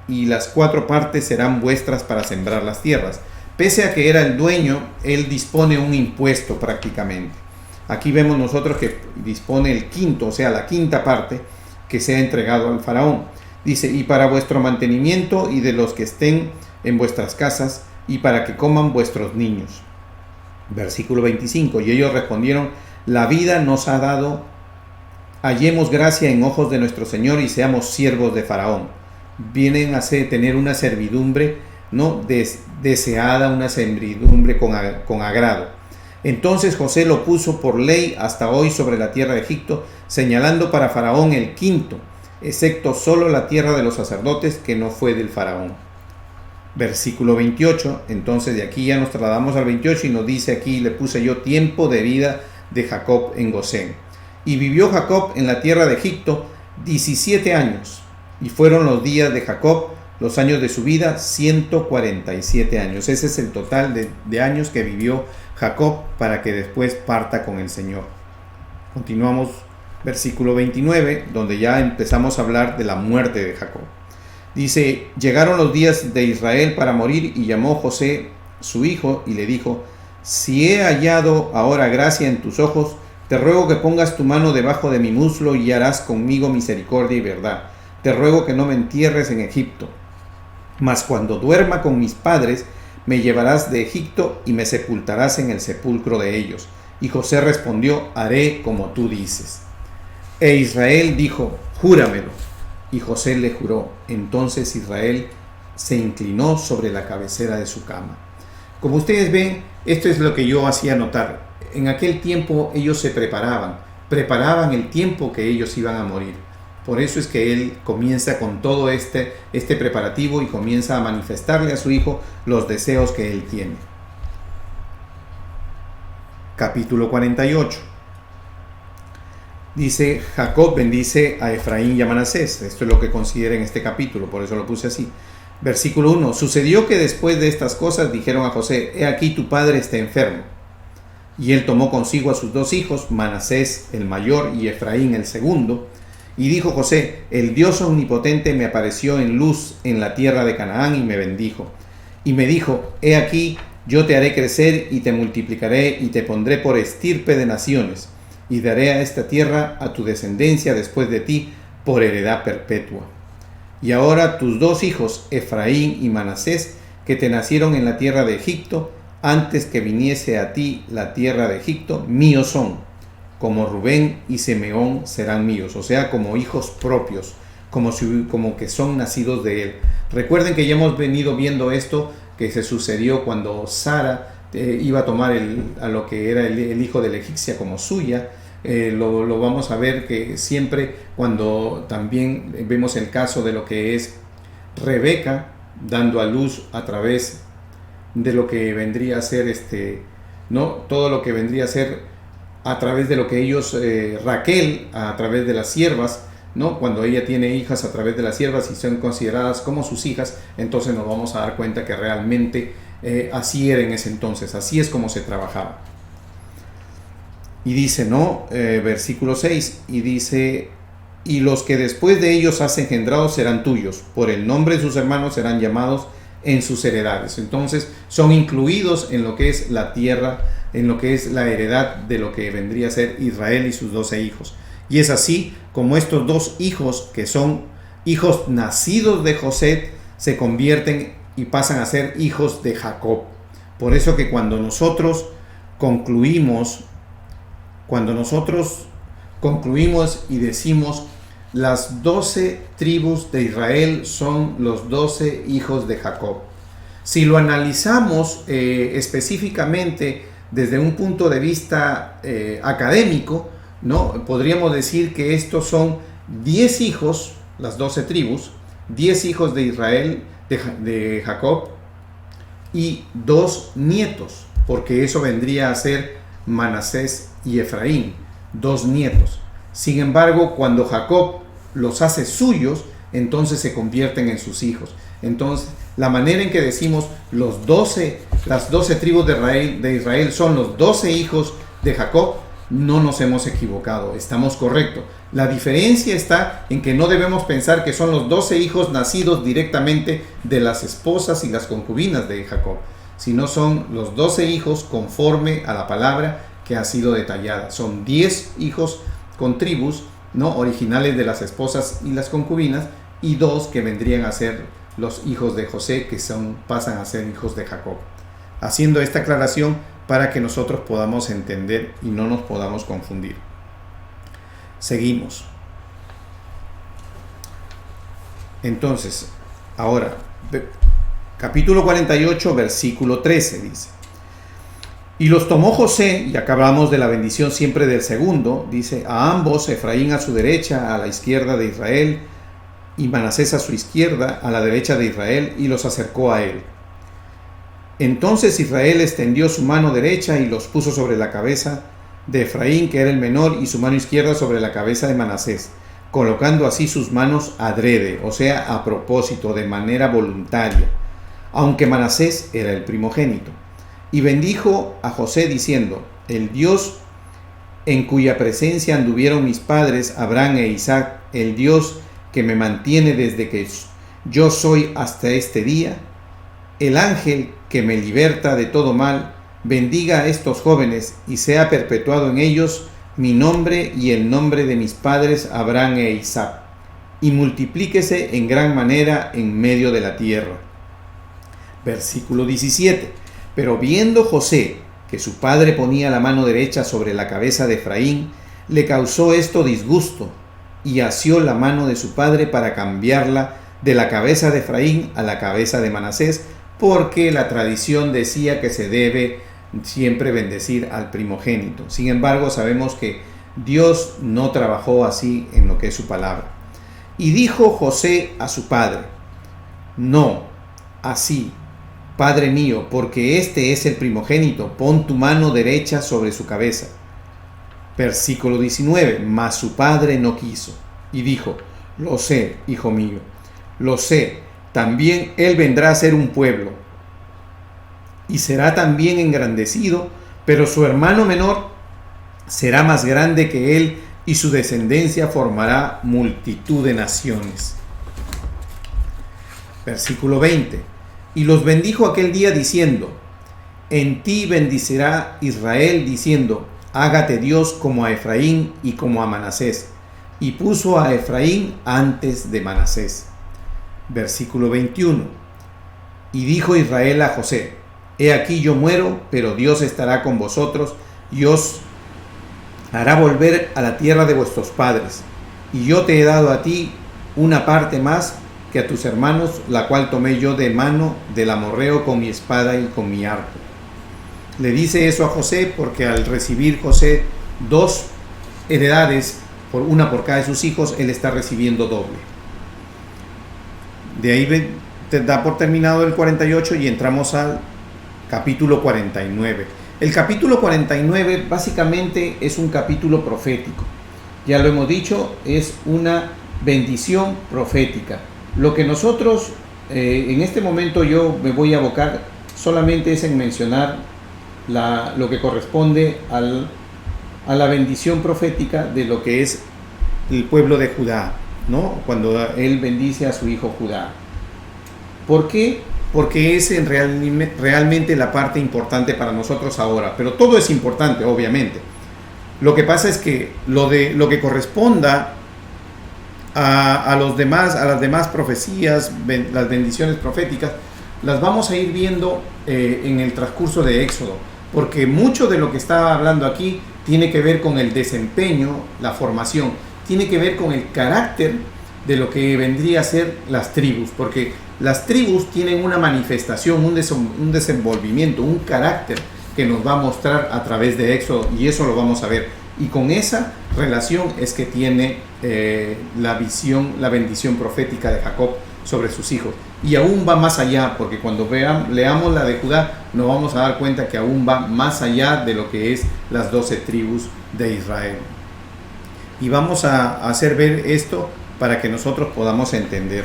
y las 4 partes serán vuestras para sembrar las tierras. Pese a que era el dueño, él dispone un impuesto prácticamente. Aquí vemos nosotros que dispone el quinto, o sea, la quinta parte que sea entregado al faraón. Dice, y para vuestro mantenimiento y de los que estén en vuestras casas, y para que coman vuestros niños. Versículo 25, y ellos respondieron, la vida nos ha dado, hallemos gracia en ojos de nuestro Señor y seamos siervos de faraón. Vienen a tener una servidumbre, ¿no?, deseada, una servidumbre con agrado. Entonces José lo puso por ley hasta hoy sobre la tierra de Egipto, señalando para faraón el quinto, excepto solo la tierra de los sacerdotes, que no fue del faraón. Versículo 28, entonces de aquí ya nos trasladamos al 28 y nos dice aquí, le puse yo tiempo de vida de Jacob en Gosén. Y vivió Jacob en la tierra de Egipto 17 años, y fueron los días de Jacob, los años de su vida, 147 años. Ese es el total de años que vivió Jacob para que después parta con el Señor. Continuamos, versículo 29, donde ya empezamos a hablar de la muerte de Jacob. Dice: llegaron los días de Israel para morir, y llamó José su hijo y le dijo: si he hallado ahora gracia en tus ojos, te ruego que pongas tu mano debajo de mi muslo y harás conmigo misericordia y verdad. Te ruego que no me entierres en Egipto, mas cuando duerma con mis padres, me llevarás de Egipto y me sepultarás en el sepulcro de ellos. Y José respondió: haré como tú dices. E Israel dijo: júramelo. Y José le juró. Entonces Israel se inclinó sobre la cabecera de su cama. Como ustedes ven, esto es lo que yo hacía notar. En aquel tiempo ellos se preparaban el tiempo que ellos iban a morir. Por eso es que él comienza con todo este preparativo y comienza a manifestarle a su hijo los deseos que él tiene. Capítulo 48. Dice: Jacob bendice a Efraín y a Manasés. Esto es lo que considera en este capítulo, por eso lo puse así. Versículo 1. Sucedió que después de estas cosas dijeron a José: he aquí tu padre está enfermo. Y él tomó consigo a sus dos hijos, Manasés el mayor y Efraín el segundo. Y dijo José: el Dios omnipotente me apareció en luz en la tierra de Canaán y me bendijo. Y me dijo: he aquí, yo te haré crecer y te multiplicaré y te pondré por estirpe de naciones. Y daré a esta tierra a tu descendencia después de ti por heredad perpetua. Y ahora tus dos hijos, Efraín y Manasés, que te nacieron en la tierra de Egipto, antes que viniese a ti la tierra de Egipto, míos son, como Rubén y Simeón serán míos, o sea, como hijos propios, como que son nacidos de él. Recuerden que ya hemos venido viendo esto que se sucedió cuando Sara iba a tomar a lo que era el hijo de la egipcia como suya. Lo vamos a ver que siempre cuando también vemos el caso de lo que es Rebeca dando a luz a través de lo que vendría a ser todo lo que vendría a ser a través de lo que ellos, Raquel, a través de las siervas, ¿no? Cuando ella tiene hijas a través de las siervas y son consideradas como sus hijas, entonces nos vamos a dar cuenta que realmente así era en ese entonces, así es como se trabajaba. Y dice, versículo 6, y dice: y los que después de ellos has engendrado serán tuyos, por el nombre de sus hermanos serán llamados en sus heredades. Entonces son incluidos en lo que es la tierra, en lo que es la heredad de lo que vendría a ser Israel y sus 12 hijos. Y es así como estos dos hijos, que son hijos nacidos de José, se convierten y pasan a ser hijos de Jacob. Por eso que cuando nosotros concluimos y decimos las 12 tribus de Israel son los 12 hijos de Jacob, si lo analizamos específicamente desde un punto de vista académico, ¿no? Podríamos decir que estos son 10 hijos, las 12 tribus, 10 hijos de Israel, de Jacob, y 2 nietos, porque eso vendría a ser Manasés y Efraín, 2 nietos. Sin embargo, cuando Jacob los hace suyos, entonces se convierten en sus hijos. Entonces, la manera en que decimos las 12 tribus de Israel son los 12 hijos de Jacob, no nos hemos equivocado, estamos correctos. La diferencia está en que no debemos pensar que son los 12 hijos nacidos directamente de las esposas y las concubinas de Jacob, sino son los 12 hijos conforme a la palabra que ha sido detallada. Son 10 hijos con tribus, ¿no?, originales de las esposas y las concubinas, y 2 que vendrían a ser los hijos de José, que pasan a ser hijos de Jacob. Haciendo esta aclaración para que nosotros podamos entender y no nos podamos confundir. Seguimos. Entonces, ahora, capítulo 48, versículo 13 dice: y los tomó José, y acabamos de la bendición siempre del segundo, dice, a ambos, Efraín a su derecha, a la izquierda de Israel, y Manasés a su izquierda, a la derecha de Israel, y los acercó a él. Entonces Israel extendió su mano derecha y los puso sobre la cabeza de Efraín, que era el menor, y su mano izquierda sobre la cabeza de Manasés, colocando así sus manos adrede, o sea, a propósito, de manera voluntaria, aunque Manasés era el primogénito. Y bendijo a José diciendo: el Dios en cuya presencia anduvieron mis padres Abraham e Isaac, el Dios que me mantiene desde que yo soy hasta este día, el ángel que me liberta de todo mal, bendiga a estos jóvenes y sea perpetuado en ellos mi nombre y el nombre de mis padres Abraham e Isaac, y multiplíquese en gran manera en medio de la tierra. Versículo 17. Pero viendo José que su padre ponía la mano derecha sobre la cabeza de Efraín, le causó esto disgusto, y asió la mano de su padre para cambiarla de la cabeza de Efraín a la cabeza de Manasés, porque la tradición decía que se debe siempre bendecir al primogénito. Sin embargo, sabemos que Dios no trabajó así en lo que es su palabra. Y dijo José a su padre: no, así, Padre mío, porque este es el primogénito, pon tu mano derecha sobre su cabeza. Versículo 19. Mas su padre no quiso, y dijo: lo sé, hijo mío, lo sé, también él vendrá a ser un pueblo, y será también engrandecido, pero su hermano menor será más grande que él, y su descendencia formará multitud de naciones. Versículo 20. Y los bendijo aquel día diciendo: en ti bendicirá Israel, diciendo: hágate Dios como a Efraín y como a Manasés. Y puso a Efraín antes de Manasés. Versículo 21. Y dijo Israel a José: he aquí yo muero, pero Dios estará con vosotros y os hará volver a la tierra de vuestros padres. Y yo te he dado a ti una parte más que a tus hermanos, la cual tomé yo de mano del amorreo con mi espada y con mi arco. Le dice eso a José porque al recibir José 2 heredades, una por cada de sus hijos, él está recibiendo doble. De ahí te da por terminado el 48 y entramos al capítulo 49. El capítulo 49 básicamente es un capítulo profético. Ya lo hemos dicho, es una bendición profética. Lo que nosotros en este momento yo me voy a abocar solamente es en mencionar lo que corresponde a la bendición profética de lo que es el pueblo de Judá, ¿no? Cuando él bendice a su hijo Judá. ¿Por qué? Porque es realmente la parte importante para nosotros ahora, pero todo es importante, obviamente. Lo que pasa es que lo que corresponda a las demás profecías, las bendiciones proféticas, las vamos a ir viendo en el transcurso de Éxodo, porque mucho de lo que está hablando aquí tiene que ver con el desempeño, la formación, tiene que ver con el carácter de lo que vendría a ser las tribus, porque las tribus tienen una manifestación, un desenvolvimiento, un carácter que nos va a mostrar a través de Éxodo, y eso lo vamos a ver. Y con esa relación es que tiene la bendición profética de Jacob sobre sus hijos. Y aún va más allá, porque cuando leamos la de Judá, nos vamos a dar cuenta que aún va más allá de lo que es las 12 tribus de Israel. Y vamos a hacer ver esto para que nosotros podamos entender.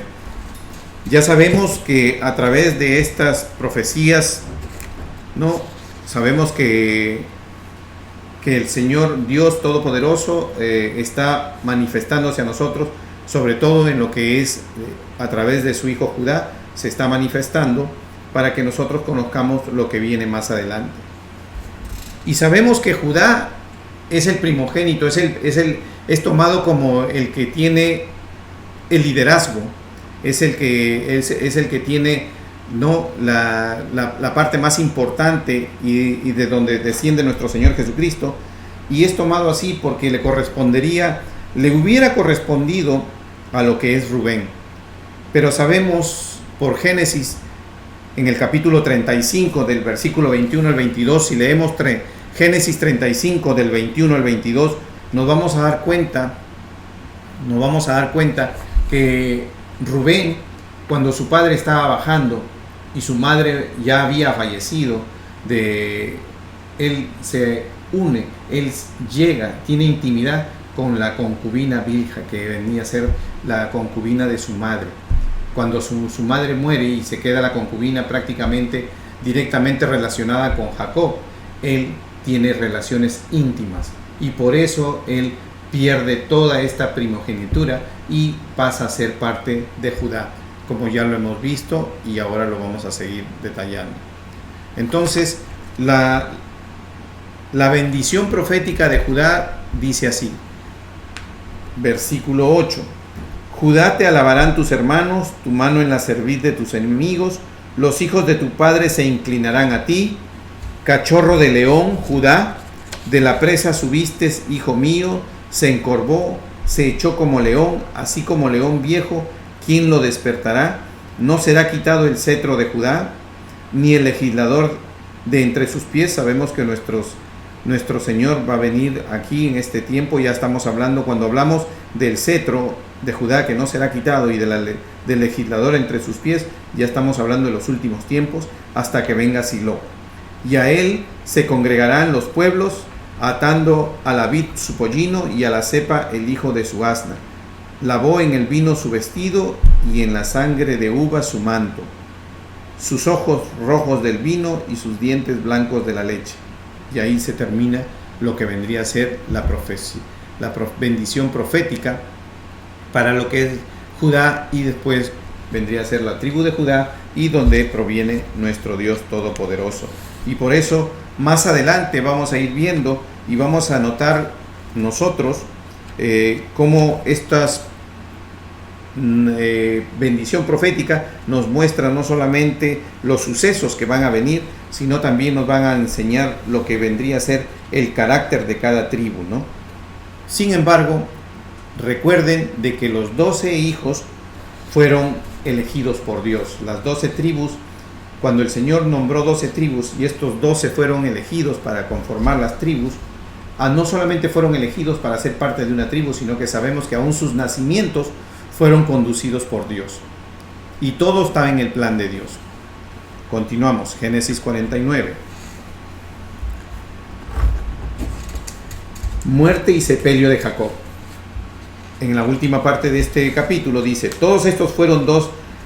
Ya sabemos que a través de estas profecías, ¿no? Sabemos que el Señor Dios Todopoderoso está manifestándose a nosotros, sobre todo en lo que es a través de su hijo Judá, se está manifestando para que nosotros conozcamos lo que viene más adelante. Y sabemos que Judá es el primogénito, es tomado como el que tiene el liderazgo, es el que tiene, ¿no?, la parte más importante y de donde desciende nuestro Señor Jesucristo, y es tomado así porque le hubiera correspondido a lo que es Rubén. Pero sabemos por Génesis, en el capítulo 35 del versículo 21 al 22, si leemos Génesis 35 del 21 al 22, nos vamos a dar cuenta que Rubén, cuando su padre estaba bajando y su madre ya había fallecido de él se une, él llega, tiene intimidad con la concubina Bilha, que venía a ser la concubina de su madre. Cuando su madre muere y se queda la concubina prácticamente directamente relacionada con Jacob, él tiene relaciones íntimas y por eso él pierde toda esta primogenitura y pasa a ser parte de Judá, como ya lo hemos visto y ahora lo vamos a seguir detallando. Entonces, la bendición profética de Judá dice así, versículo 8: Judá, te alabarán tus hermanos, tu mano en la cerviz de tus enemigos, los hijos de tu padre se inclinarán a ti. Cachorro de león, Judá, de la presa subiste, hijo mío, se encorvó, se echó como león, así como león viejo, ¿quién lo despertará? No será quitado el cetro de Judá, ni el legislador de entre sus pies. Sabemos que nuestro Señor va a venir aquí en este tiempo. Ya estamos hablando, cuando hablamos del cetro de Judá que no será quitado y del legislador entre sus pies, ya estamos hablando de los últimos tiempos, hasta que venga Silo. Y a él se congregarán los pueblos, atando a la vid su pollino y a la cepa el hijo de su asna. Lavó en el vino su vestido y en la sangre de uva su manto. Sus ojos rojos del vino y sus dientes blancos de la leche. Y ahí se termina lo que vendría a ser la profecía, bendición profética para lo que es Judá, y después vendría a ser la tribu de Judá y donde proviene nuestro Dios Todopoderoso. Y por eso más adelante vamos a ir viendo y vamos a notar nosotros cómo estas bendición profética nos muestra no solamente los sucesos que van a venir, sino también nos van a enseñar lo que vendría a ser el carácter de cada tribu, ¿no? Sin embargo, recuerden de que los 12 hijos fueron elegidos por Dios. Las 12 tribus, cuando el Señor nombró 12 tribus y estos 12 fueron elegidos para conformar las tribus, no solamente fueron elegidos para ser parte de una tribu, sino que sabemos que aún sus nacimientos fueron conducidos por Dios. Y todo está en el plan de Dios. Continuamos, Génesis 49. Muerte y sepelio de Jacob. En la última parte de este capítulo dice: todos estos fueron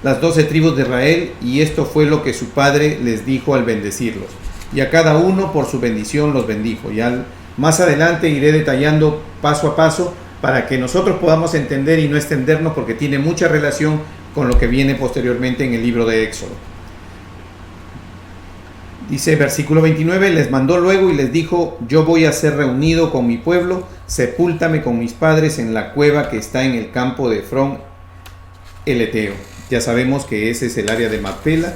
las 12 tribus de Israel, y esto fue lo que su padre les dijo al bendecirlos. Y a cada uno por su bendición los bendijo. Ya más adelante iré detallando paso a paso para que nosotros podamos entender y no extendernos, porque tiene mucha relación con lo que viene posteriormente en el libro de Éxodo. Dice versículo 29, les mandó luego y les dijo: yo voy a ser reunido con mi pueblo, sepúltame con mis padres en la cueva que está en el campo de Efrón el Eteo. Ya sabemos que ese es el área de Macpela.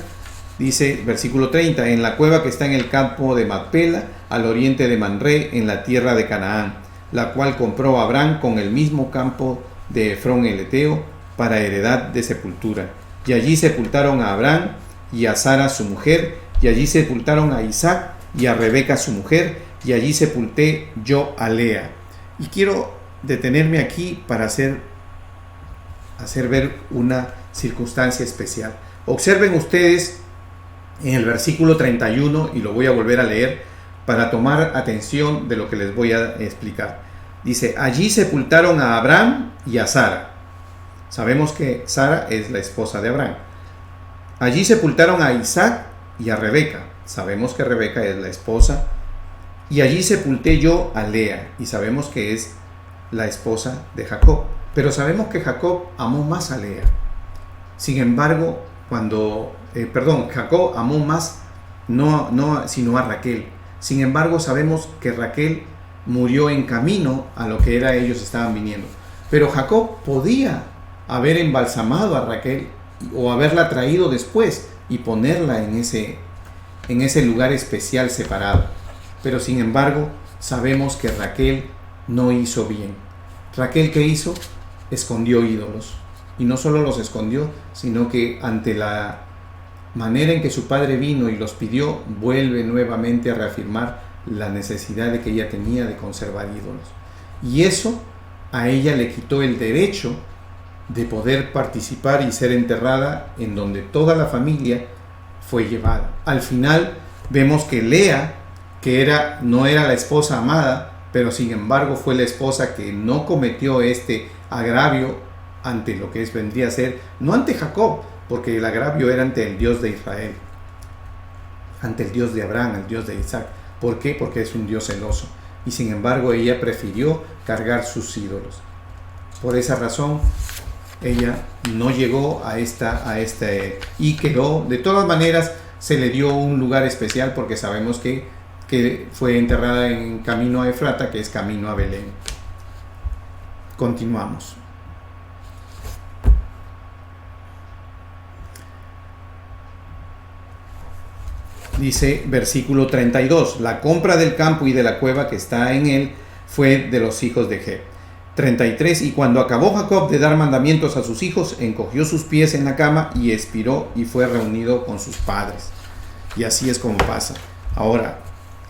Dice versículo 30, en la cueva que está en el campo de Macpela, al oriente de Manré, en la tierra de Canaán, la cual compró Abraham con el mismo campo de Efrón el Eteo para heredad de sepultura. Y allí sepultaron a Abraham y a Sara su mujer, y allí sepultaron a Isaac y a Rebeca su mujer, y allí sepulté yo a Lea. Y quiero detenerme aquí para hacer ver una circunstancia especial. Observen ustedes en el versículo 31, y lo voy a volver a leer para tomar atención de lo que les voy a explicar. Dice: allí sepultaron a Abraham y a Sara. Sabemos que Sara es la esposa de Abraham. Allí sepultaron a Isaac y a Rebeca. Sabemos que Rebeca es la esposa. Y allí sepulté yo a Lea, y sabemos que es la esposa de Jacob. Pero sabemos que Jacob amó más a Lea. Sin embargo, Jacob amó más sino a Raquel. Sin embargo, sabemos que Raquel murió en camino a lo que era ellos estaban viniendo. Pero Jacob podía haber embalsamado a Raquel o haberla traído después y ponerla en ese lugar especial separado. Pero sin embargo, sabemos que Raquel no hizo bien. Raquel, ¿qué hizo? Escondió ídolos. Y no solo los escondió, sino que ante la manera en que su padre vino y los pidió, vuelve nuevamente a reafirmar la necesidad de que ella tenía de conservar ídolos. Y eso a ella le quitó el derecho de poder participar y ser enterrada en donde toda la familia fue llevada. Al final vemos que Lea que no era la esposa amada, pero sin embargo fue la esposa que no cometió este agravio ante lo que vendría a ser, no ante Jacob, porque el agravio era ante el Dios de Israel, ante el Dios de Abraham, el Dios de Isaac. ¿Por qué? Porque es un Dios celoso. Y sin embargo ella prefirió cargar sus ídolos. Por esa razón ella no llegó a este y quedó, de todas maneras se le dio un lugar especial, porque sabemos que fue enterrada en camino a Efrata, que es camino a Belén. Continuamos. Dice versículo 32, la compra del campo y de la cueva que está en él fue de los hijos de Geb. 33, y cuando acabó Jacob de dar mandamientos a sus hijos, encogió sus pies en la cama y expiró y fue reunido con sus padres. Y así es como pasa. Ahora,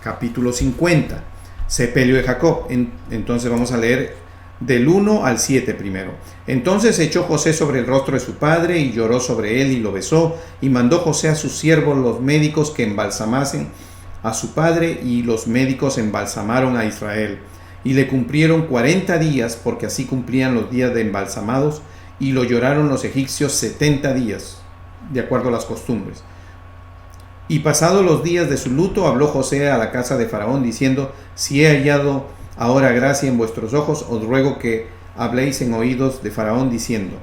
capítulo 50, sepelio de Jacob. Entonces vamos a leer del 1 al 7 primero. Entonces echó José sobre el rostro de su padre y lloró sobre él y lo besó, y mandó José a sus siervos los médicos que embalsamasen a su padre, y los médicos embalsamaron a Israel. Y le cumplieron 40 días, porque así cumplían los días de embalsamados, y lo lloraron los egipcios 70 días, de acuerdo a las costumbres. Y pasados los días de su luto, habló José a la casa de Faraón, diciendo: si he hallado ahora gracia en vuestros ojos, os ruego que habléis en oídos de Faraón, diciendo: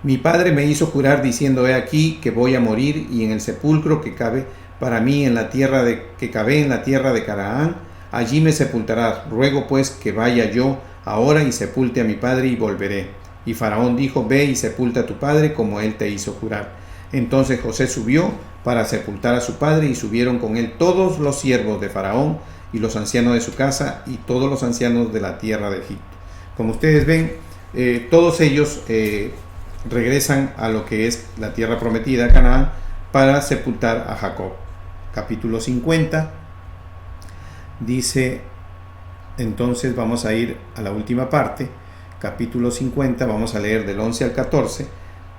mi padre me hizo jurar diciendo: he aquí que voy a morir, y en el sepulcro que cabe para mí en la tierra de Canaán, allí me sepultarás. Ruego pues que vaya yo ahora y sepulte a mi padre, y volveré. Y Faraón dijo: ve y sepulta a tu padre como él te hizo jurar. Entonces José subió para sepultar a su padre, y subieron con él todos los siervos de Faraón y los ancianos de su casa y todos los ancianos de la tierra de Egipto. Como ustedes ven, todos ellos regresan a lo que es la tierra prometida, Canaán, para sepultar a Jacob. Capítulo 50 dice, entonces vamos a ir a la última parte, capítulo 50, vamos a leer del 11 al 14,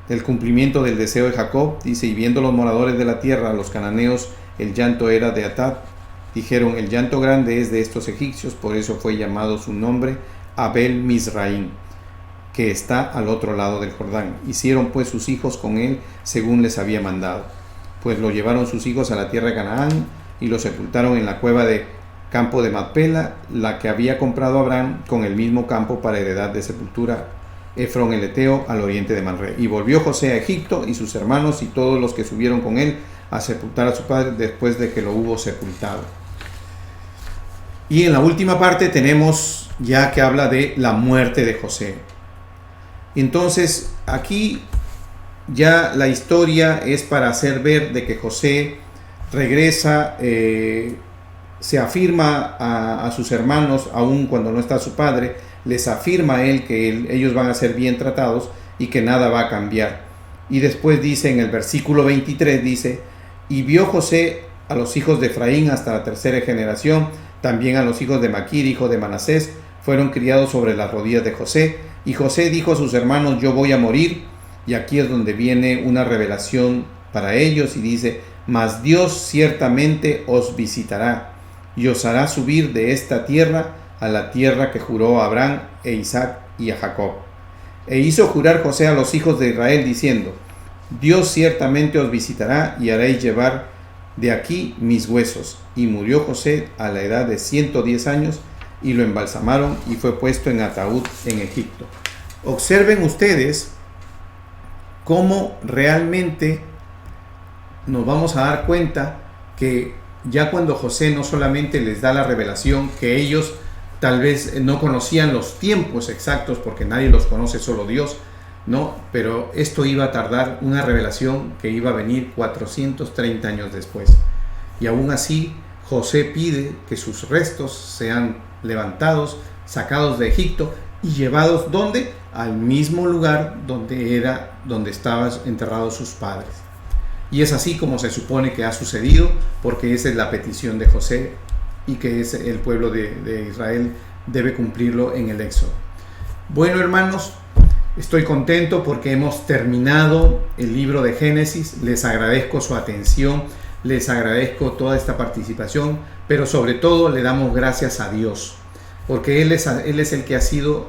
el cumplimiento del deseo de Jacob. Dice: y viendo los moradores de la tierra, los cananeos, el llanto era de Atad, dijeron: el llanto grande es de estos egipcios, por eso fue llamado su nombre Abel Mizraim, que está al otro lado del Jordán. Hicieron pues sus hijos con él según les había mandado, pues lo llevaron sus hijos a la tierra de Canaán y lo sepultaron en la cueva de campo de Macpela, la que había comprado Abraham, con el mismo campo para heredad de sepultura Efrón el Eteo, al oriente de Manre. Y volvió José a Egipto, y sus hermanos y todos los que subieron con él a sepultar a su padre después de que lo hubo sepultado. Y en la última parte tenemos ya que habla de la muerte de José. Entonces aquí ya la historia es para hacer ver de que José regresa, se afirma a sus hermanos, aun cuando no está su padre, les afirma a él que ellos van a ser bien tratados y que nada va a cambiar. Y después dice en el versículo 23, dice: y vio José a los hijos de Efraín hasta la tercera generación, también a los hijos de Maquir, hijo de Manasés, fueron criados sobre las rodillas de José. Y José dijo a sus hermanos: yo voy a morir. Y aquí es donde viene una revelación para ellos, y dice: mas Dios ciertamente os visitará y os hará subir de esta tierra a la tierra que juró a Abraham e Isaac y a Jacob. E hizo jurar José a los hijos de Israel diciendo: Dios ciertamente os visitará y haréis llevar de aquí mis huesos. Y murió José a la edad de 110 años, y lo embalsamaron y fue puesto en ataúd en Egipto. Observen ustedes cómo realmente nos vamos a dar cuenta que ya cuando José no solamente les da la revelación, que ellos tal vez no conocían los tiempos exactos, porque nadie los conoce, solo Dios, ¿no? Pero esto iba a tardar, una revelación que iba a venir 430 años después. Y aún así, José pide que sus restos sean levantados, sacados de Egipto y llevados, ¿dónde? Al mismo lugar donde estaban enterrados sus padres. Y es así como se supone que ha sucedido, porque esa es la petición de José, y que es el pueblo de Israel debe cumplirlo en el Éxodo. Bueno, hermanos, estoy contento porque hemos terminado el libro de Génesis. Les agradezco su atención. Les agradezco toda esta participación, pero sobre todo le damos gracias a Dios, porque Él es el que ha sido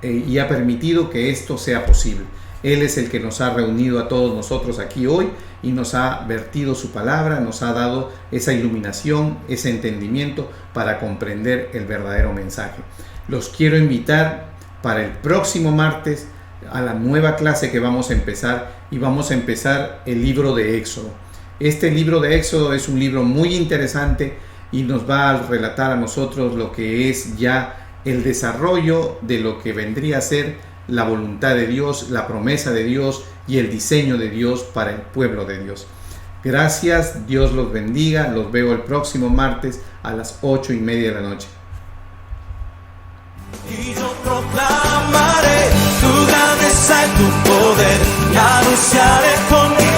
y ha permitido que esto sea posible. Él es el que nos ha reunido a todos nosotros aquí hoy y nos ha vertido su palabra, nos ha dado esa iluminación, ese entendimiento para comprender el verdadero mensaje. Los quiero invitar para el próximo martes a la nueva clase que vamos a empezar, y vamos a empezar el libro de Éxodo. Este libro de Éxodo es un libro muy interesante y nos va a relatar a nosotros lo que es ya el desarrollo de lo que vendría a ser la voluntad de Dios, la promesa de Dios y el diseño de Dios para el pueblo de Dios. Gracias, Dios los bendiga, los veo el próximo martes a las 8:30 de la noche. Y yo proclamaré tu grandeza y tu poder, y anunciaré con mi